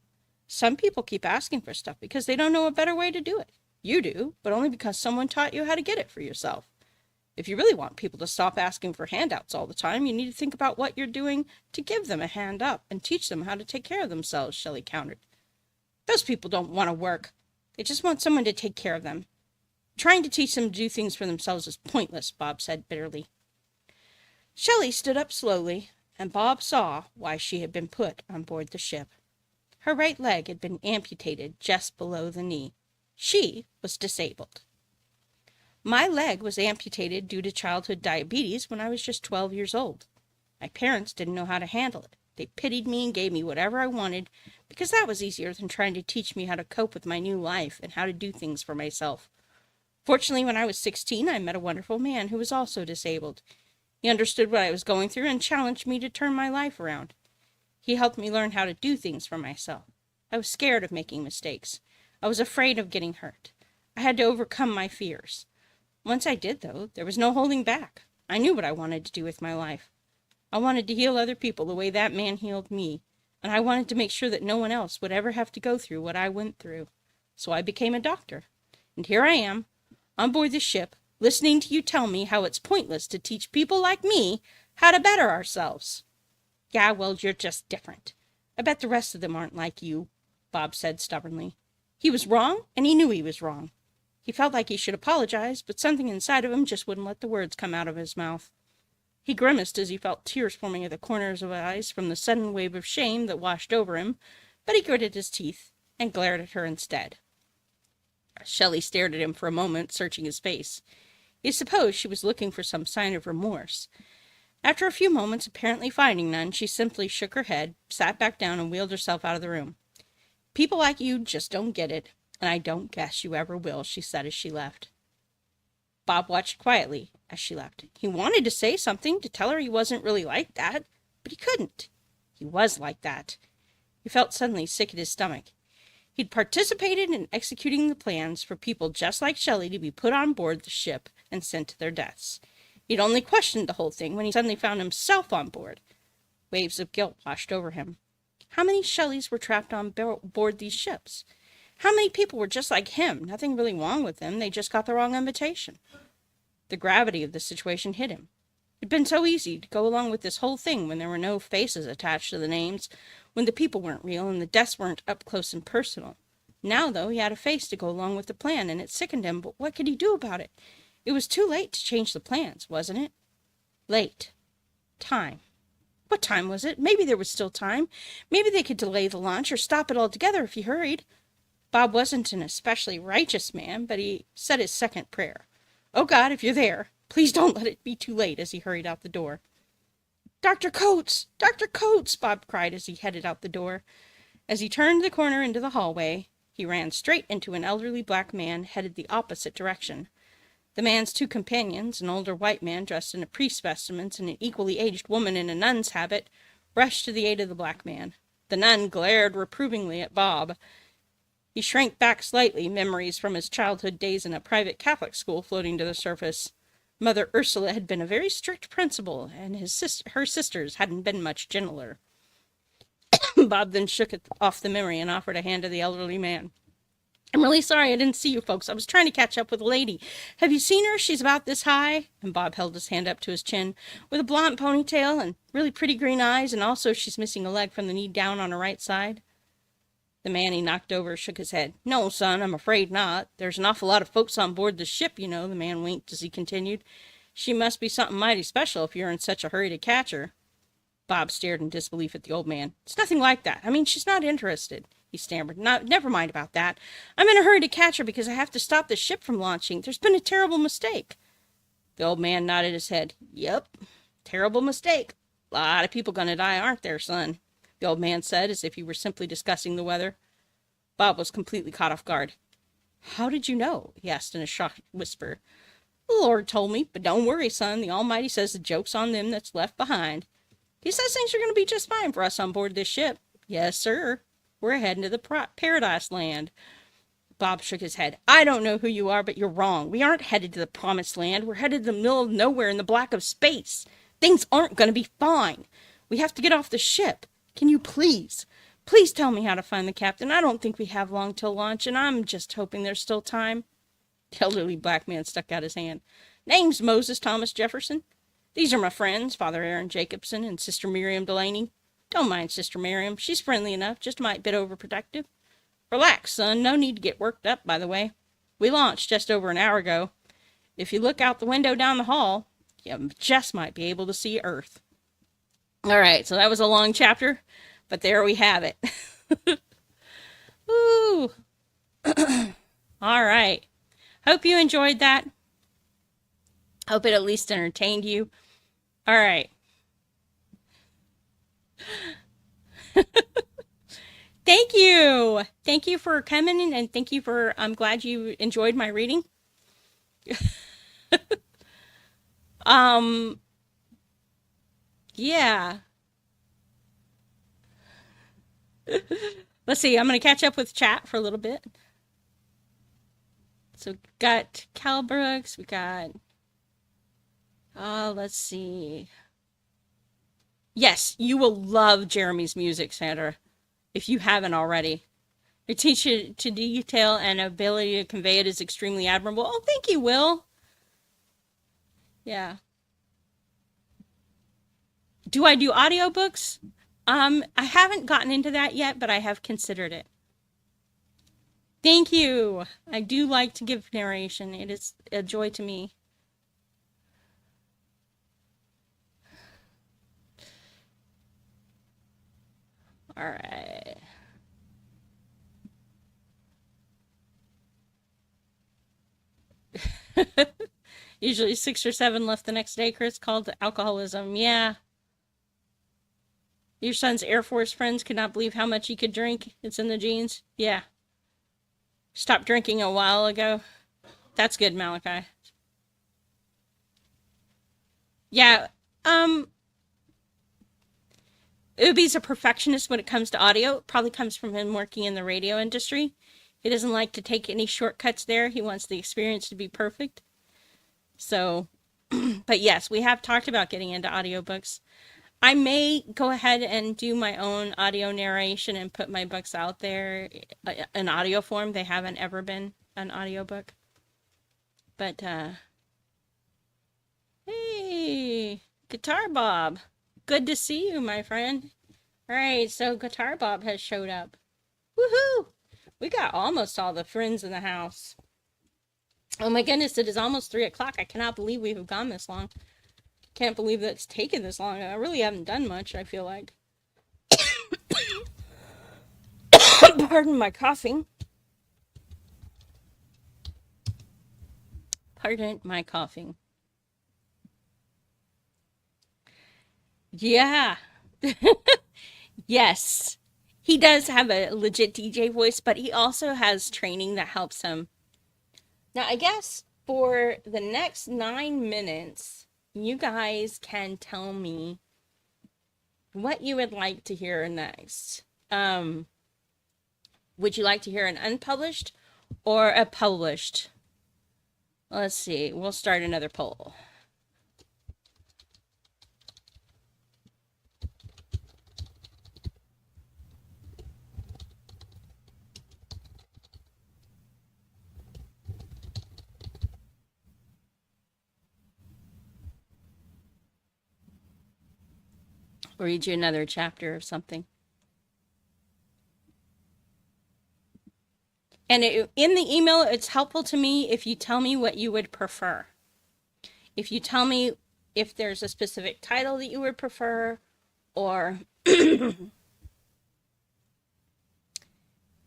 some people keep asking for stuff because they don't know a better way to do it. You do, but only because someone taught you how to get it for yourself. If you really want people to stop asking for handouts all the time, you need to think about what you're doing to give them a hand up and teach them how to take care of themselves, Shelley countered. Those people don't want to work. They just want someone to take care of them. Trying to teach them to do things for themselves is pointless, Bob said bitterly. Shelley stood up slowly, and Bob saw why she had been put on board the ship. Her right leg had been amputated just below the knee. She was disabled. My leg was amputated due to childhood diabetes when I was just 12 years old. My parents didn't know how to handle it. They pitied me and gave me whatever I wanted because that was easier than trying to teach me how to cope with my new life and how to do things for myself. Fortunately, when I was 16, I met a wonderful man who was also disabled. He understood what I was going through and challenged me to turn my life around. He helped me learn how to do things for myself. I was scared of making mistakes. I was afraid of getting hurt. I had to overcome my fears. Once I did, though, there was no holding back. I knew what I wanted to do with my life. I wanted to heal other people the way that man healed me, and I wanted to make sure that no one else would ever have to go through what I went through. So I became a doctor. And here I am, on board the ship, listening to you tell me how it's pointless to teach people like me how to better ourselves. Yeah, well, you're just different. I bet the rest of them aren't like you, Bob said stubbornly. He was wrong, and he knew he was wrong. He felt like he should apologize, but something inside of him just wouldn't let the words come out of his mouth. He grimaced as he felt tears forming at the corners of his eyes from the sudden wave of shame that washed over him, but he gritted his teeth and glared at her instead. Shelley stared at him for a moment, searching his face. He supposed she was looking for some sign of remorse. After a few moments, apparently finding none, she simply shook her head, sat back down, and wheeled herself out of the room. People like you just don't get it, and I don't guess you ever will, she said as she left. Bob watched quietly as she left. He wanted to say something, to tell her he wasn't really like that, but he couldn't. He was like that. He felt suddenly sick at his stomach. He'd participated in executing the plans for people just like Shelley to be put on board the ship and sent to their deaths. He'd only questioned the whole thing when he suddenly found himself on board. Waves of guilt washed over him. How many Shelleys were trapped on board these ships? How many people were just like him? Nothing really wrong with them. They just got the wrong invitation. The gravity of the situation hit him. It'd been so easy to go along with this whole thing when there were no faces attached to the names, when the people weren't real and the deaths weren't up close and personal. Now, though, he had a face to go along with the plan, and it sickened him, but what could he do about it? It was too late to change the plans, wasn't it? Late. Time. What time was it? Maybe there was still time. Maybe they could delay the launch or stop it altogether if he hurried. Bob wasn't an especially righteous man, but he said his second prayer. Oh, God, if you're there, please don't let it be too late, as he hurried out the door. Dr. Coates! Dr. Coates! Bob cried as he headed out the door. As he turned the corner into the hallway, he ran straight into an elderly black man headed the opposite direction. The man's two companions, an older white man dressed in a priest's vestments and an equally aged woman in a nun's habit, rushed to the aid of the black man. The nun glared reprovingly at Bob. He shrank back slightly, memories from his childhood days in a private Catholic school floating to the surface. Mother Ursula had been a very strict principal, and her sisters hadn't been much gentler. Bob then shook it off the memory and offered a hand to the elderly man. I'm really sorry I didn't see you folks. I was trying to catch up with a lady. Have you seen her? She's about this high. And Bob held his hand up to his chin, with a blonde ponytail and really pretty green eyes, and also she's missing a leg from the knee down on her right side. The man he knocked over shook his head. No, son, I'm afraid not. There's an awful lot of folks on board the ship, you know, the man winked as he continued. She must be something mighty special if you're in such a hurry to catch her. Bob stared in disbelief at the old man. It's nothing like that. I mean, she's not interested, he stammered. Never mind about that. I'm in a hurry to catch her because I have to stop the ship from launching. There's been a terrible mistake. The old man nodded his head. Yep, terrible mistake. A lot of people gonna die, aren't there, son? The old man said, as if he were simply discussing the weather. Bob was completely caught off guard. How did you know? He asked in a shocked whisper. The Lord told me, but don't worry, son. The Almighty says the joke's on them that's left behind. He says things are going to be just fine for us on board this ship. Yes, sir. We're heading to the paradise land. Bob shook his head. I don't know who you are, but you're wrong. We aren't headed to the promised land. We're headed to the middle of nowhere in the black of space. Things aren't going to be fine. We have to get off the ship. Can you please tell me how to find the captain? I don't think we have long till launch, and I'm just hoping there's still time. The elderly black man stuck out his hand. Name's Moses Thomas Jefferson. These are my friends, Father Aaron Jacobson and Sister Miriam Delaney. Don't mind Sister Miriam. She's friendly enough, just a mite bit overprotective. Relax, son. No need to get worked up, by the way. We launched just over an hour ago. If you look out the window down the hall, you just might be able to see Earth. All right, so that was a long chapter, but there we have it. Ooh. All right. Hope you enjoyed that. Hope it at least entertained you. All right. Thank you. Thank you for coming in, and thank you for, I'm glad you enjoyed my reading. Um, yeah. Let's see. I'm going to catch up with chat for a little bit. So we got Cal Brooks. We got, let's see. Yes, you will love Jeremy's music, Sandra, if you haven't already. Your attention to detail and ability to convey it is extremely admirable. Oh, thank you, Will. Yeah. Do I do audiobooks? I haven't gotten into that yet, but I have considered it. Thank you. I do like to give narration. It is a joy to me. All right. Usually 6 or 7 left the next day, Chris, called alcoholism. Yeah. Your son's Air Force friends could not believe how much he could drink. It's in the genes. Yeah. Stopped drinking a while ago. That's good, Malachi. Yeah. Ubi's a perfectionist when it comes to audio. It probably comes from him working in the radio industry. He doesn't like to take any shortcuts there. He wants the experience to be perfect. So, but yes, we have talked about getting into audiobooks. I may go ahead and do my own audio narration and put my books out there in audio form. They haven't ever been an audiobook. But, hey, Guitar Bob. Good to see you, my friend. All right, so Guitar Bob has showed up. Woohoo! We got almost all the friends in the house. Oh my goodness, it is almost 3 o'clock. I cannot believe we have gone this long. Can't believe that it's taken this long. I really haven't done much, I feel like. Pardon my coughing. Pardon my coughing. Yeah. Yes. He does have a legit DJ voice, but he also has training that helps him. Now, I guess for the next 9 minutes, you guys can tell me what you would like to hear next. Would you like to hear an unpublished or a published? Let's see. We'll start another poll. Or read you another chapter of something. And in the email, it's helpful to me if you tell me what you would prefer. If you tell me if there's a specific title that you would prefer, or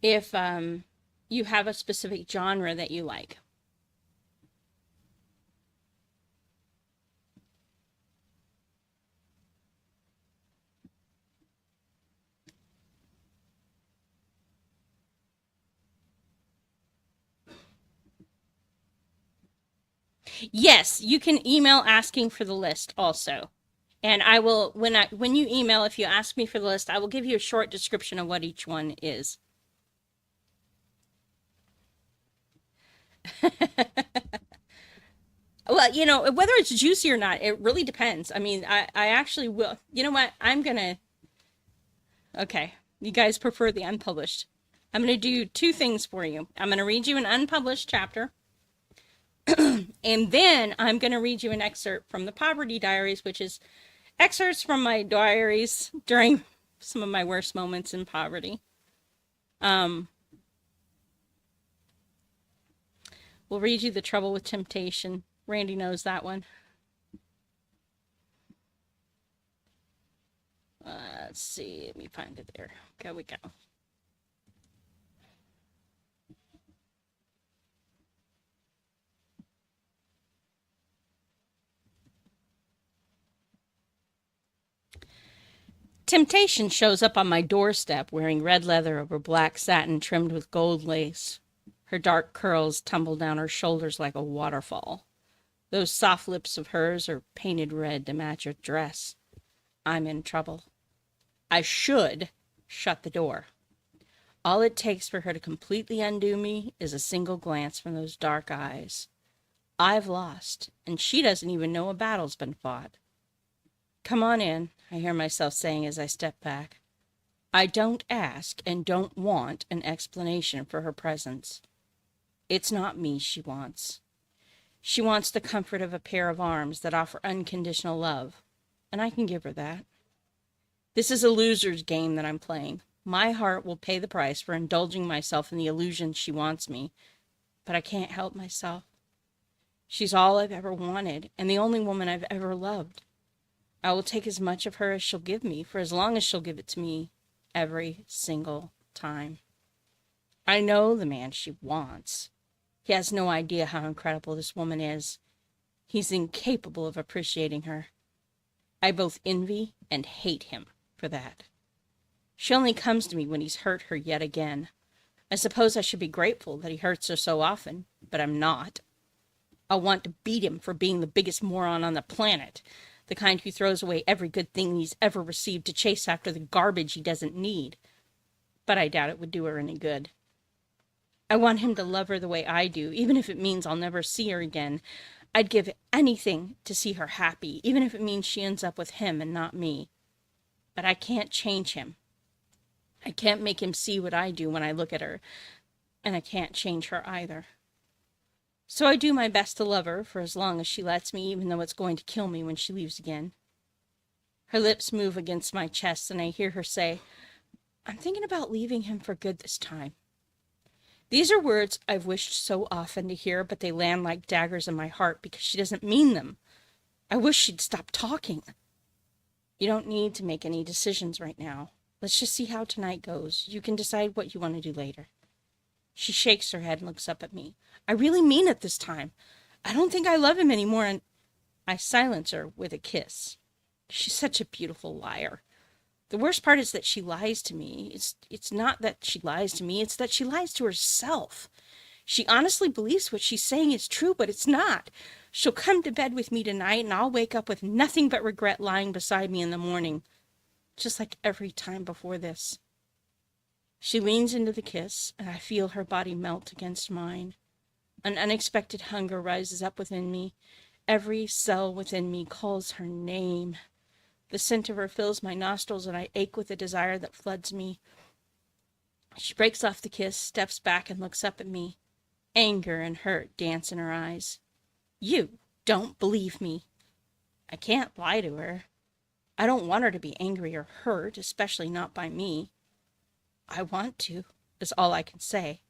if you have a specific genre that you like. Yes, you can email asking for the list also. And I will, when you email, if you ask me for the list, I will give you a short description of what each one is. Well, you know, whether it's juicy or not, it really depends. I mean, I actually will. You know what? Okay, you guys prefer the unpublished. I'm going to do 2 things for you. I'm going to read you an unpublished chapter. And then I'm going to read you an excerpt from the Poverty Diaries, which is excerpts from my diaries during some of my worst moments in poverty. We'll read you The Trouble with Temptation. Randy knows that one. Let's see. Let me find it there. There we go. Temptation shows up on my doorstep wearing red leather over black satin trimmed with gold lace. Her dark curls tumble down her shoulders like a waterfall. Those soft lips of hers are painted red to match her dress. I'm in trouble. I should shut the door. All it takes for her to completely undo me is a single glance from those dark eyes. I've lost, and she doesn't even know a battle's been fought. Come on in, I hear myself saying as I step back. I don't ask and don't want an explanation for her presence. It's not me she wants. She wants the comfort of a pair of arms that offer unconditional love, and I can give her that. This is a loser's game that I'm playing. My heart will pay the price for indulging myself in the illusion she wants me, but I can't help myself. She's all I've ever wanted, and the only woman I've ever loved. I will take as much of her as she'll give me, for as long as she'll give it to me, every single time. I know the man she wants. He has no idea how incredible this woman is. He's incapable of appreciating her. I both envy and hate him for that. She only comes to me when he's hurt her yet again. I suppose I should be grateful that he hurts her so often, but I'm not. I want to beat him for being the biggest moron on the planet, the kind who throws away every good thing he's ever received to chase after the garbage he doesn't need. But I doubt it would do her any good. I want him to love her the way I do, even if it means I'll never see her again. I'd give anything to see her happy, even if it means she ends up with him and not me. But I can't change him. I can't make him see what I do when I look at her, and I can't change her either. So I do my best to love her for as long as she lets me, even though it's going to kill me when she leaves again. Her lips move against my chest, and I hear her say, I'm thinking about leaving him for good this time. These are words I've wished so often to hear, but they land like daggers in my heart because she doesn't mean them. I wish she'd stop talking. You don't need to make any decisions right now. Let's just see how tonight goes. You can decide what you want to do later. She shakes her head and looks up at me. I really mean it this time. I don't think I love him anymore, and I silence her with a kiss. She's such a beautiful liar. The worst part is that she lies to me. It's not that she lies to me, it's that she lies to herself. She honestly believes what she's saying is true, but it's not. She'll come to bed with me tonight, and I'll wake up with nothing but regret lying beside me in the morning, just like every time before this. She leans into the kiss, and I feel her body melt against mine. An unexpected hunger rises up within me. Every cell within me calls her name. The scent of her fills my nostrils, and I ache with a desire that floods me. She breaks off the kiss, steps back, and looks up at me. Anger and hurt dance in her eyes. You don't believe me. I can't lie to her. I don't want her to be angry or hurt, especially not by me. I want to, is all I can say.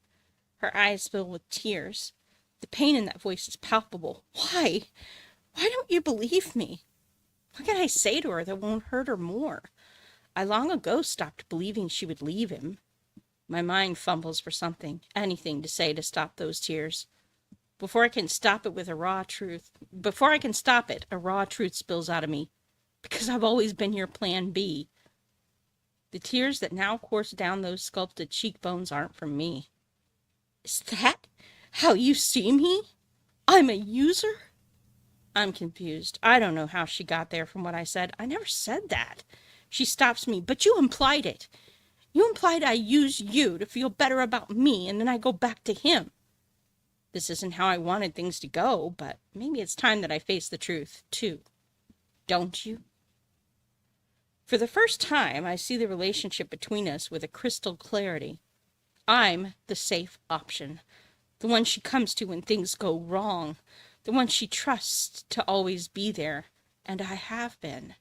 Her eyes fill with tears. The pain in that voice is palpable. Why? Why don't you believe me? What can I say to her that won't hurt her more? I long ago stopped believing she would leave him. My mind fumbles for something, anything to say to stop those tears. Before I can stop it, a raw truth spills out of me. Because I've always been your plan B. The tears that now course down those sculpted cheekbones aren't from me. Is that how you see me? I'm a user? I'm confused. I don't know how she got there from what I said. I never said that. She stops me. But you implied it. You implied I use you to feel better about me, and then I go back to him. This isn't how I wanted things to go, but maybe it's time that I face the truth, too. Don't you? For the first time, I see the relationship between us with a crystal clarity. I'm the safe option. the one she comes to when things go wrong, the one she trusts to always be there, and I have been.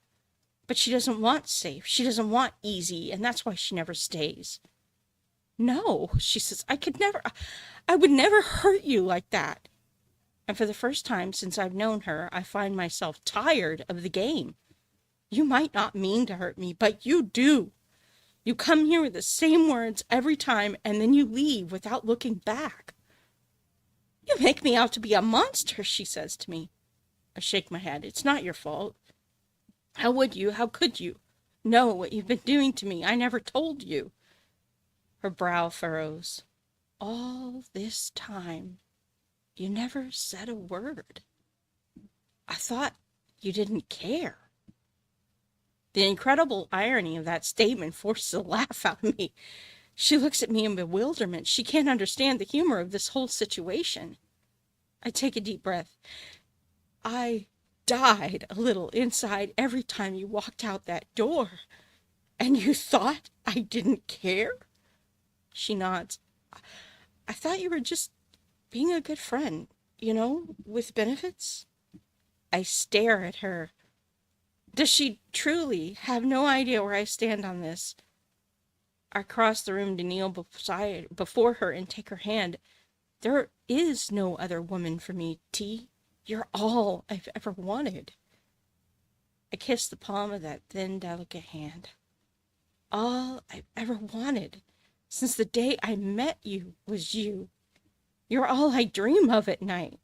But she doesn't want safe, she doesn't want easy, and that's why she never stays. No, she says, I would never hurt you like that. And for the first time since I've known her, I find myself tired of the game. You might not mean to hurt me, but you do. You come here with the same words every time, and then you leave without looking back. You make me out to be a monster, she says to me. I shake my head. It's not your fault. How would you? How could you know what you've been doing to me? I never told you. Her brow furrows. All this time, you never said a word. I thought you didn't care. The incredible irony of that statement forces a laugh out of me. She looks at me in bewilderment. She can't understand the humor of this whole situation. I take a deep breath. I died a little inside every time you walked out that door. And you thought I didn't care? She nods. I thought you were just being a good friend, with benefits. I stare at her. Does she truly have no idea where I stand on this? I cross the room to kneel before her and take her hand. There is no other woman for me, T. You're all I've ever wanted. I kiss the palm of that thin, delicate hand. All I've ever wanted since the day I met you was you. You're all I dream of at night.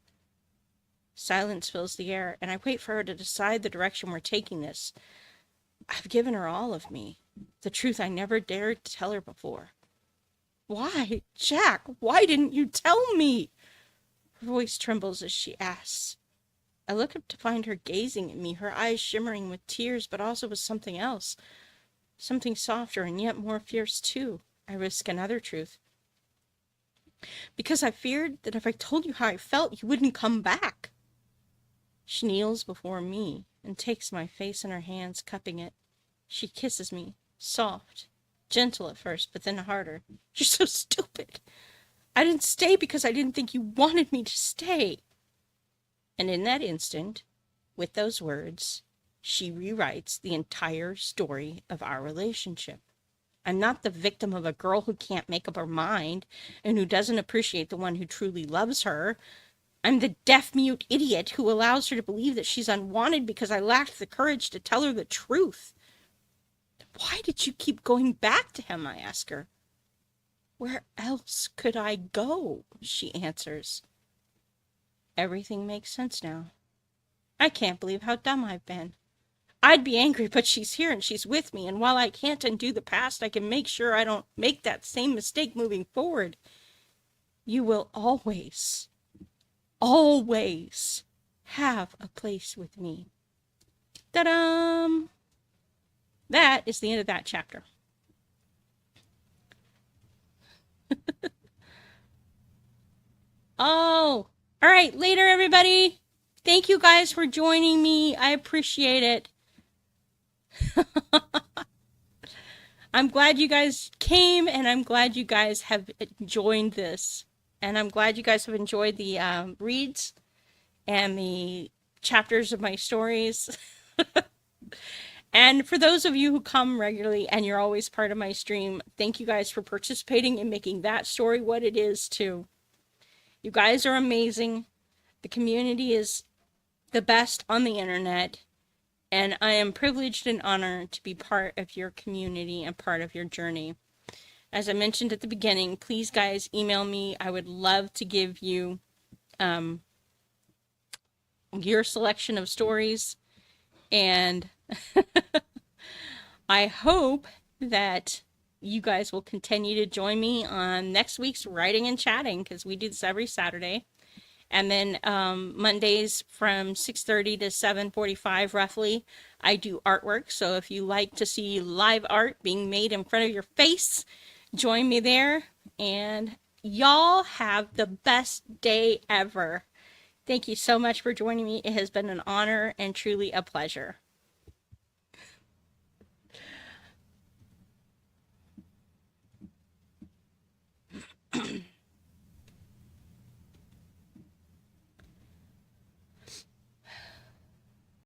Silence fills the air, and I wait for her to decide the direction we're taking this. I've given her all of me, the truth I never dared to tell her before. Why, Jack, why didn't you tell me? Her voice trembles as she asks. I look up to find her gazing at me, her eyes shimmering with tears, but also with something else. Something softer and yet more fierce, too. I risk another truth. Because I feared that if I told you how I felt, you wouldn't come back. She kneels before me and takes my face in her hands, cupping it. She kisses me, soft, gentle at first, but then harder. You're so stupid. I didn't stay because I didn't think you wanted me to stay. And in that instant, with those words, she rewrites the entire story of our relationship. I'm not the victim of a girl who can't make up her mind and who doesn't appreciate the one who truly loves her. I'm the deaf-mute idiot who allows her to believe that she's unwanted because I lacked the courage to tell her the truth. Why did you keep going back to him? I ask her. Where else could I go? She answers. Everything makes sense now. I can't believe how dumb I've been. I'd be angry, but she's here and she's with me, and while I can't undo the past, I can make sure I don't make that same mistake moving forward. You will always have a place with me. Ta-da! That is the end of that chapter. Oh, all right. Later, everybody. Thank you guys for joining me. I appreciate it. I'm glad you guys came, and I'm glad you guys have joined this. And I'm glad you guys have enjoyed the reads and the chapters of my stories. And for those of you who come regularly and you're always part of my stream, thank you guys for participating in making that story what it is too. You guys are amazing. The community is the best on the internet. And I am privileged and honored to be part of your community and part of your journey. As I mentioned at the beginning, please guys email me. I would love to give you your selection of stories. And I hope that you guys will continue to join me on next week's Writing and Chatting, because we do this every Saturday. And then Mondays from 6:30 to 7:45 roughly, I do artwork. So if you like to see live art being made in front of your face, join me there. And y'all have the best day ever. Thank you so much for joining me. It has been an honor and truly a pleasure.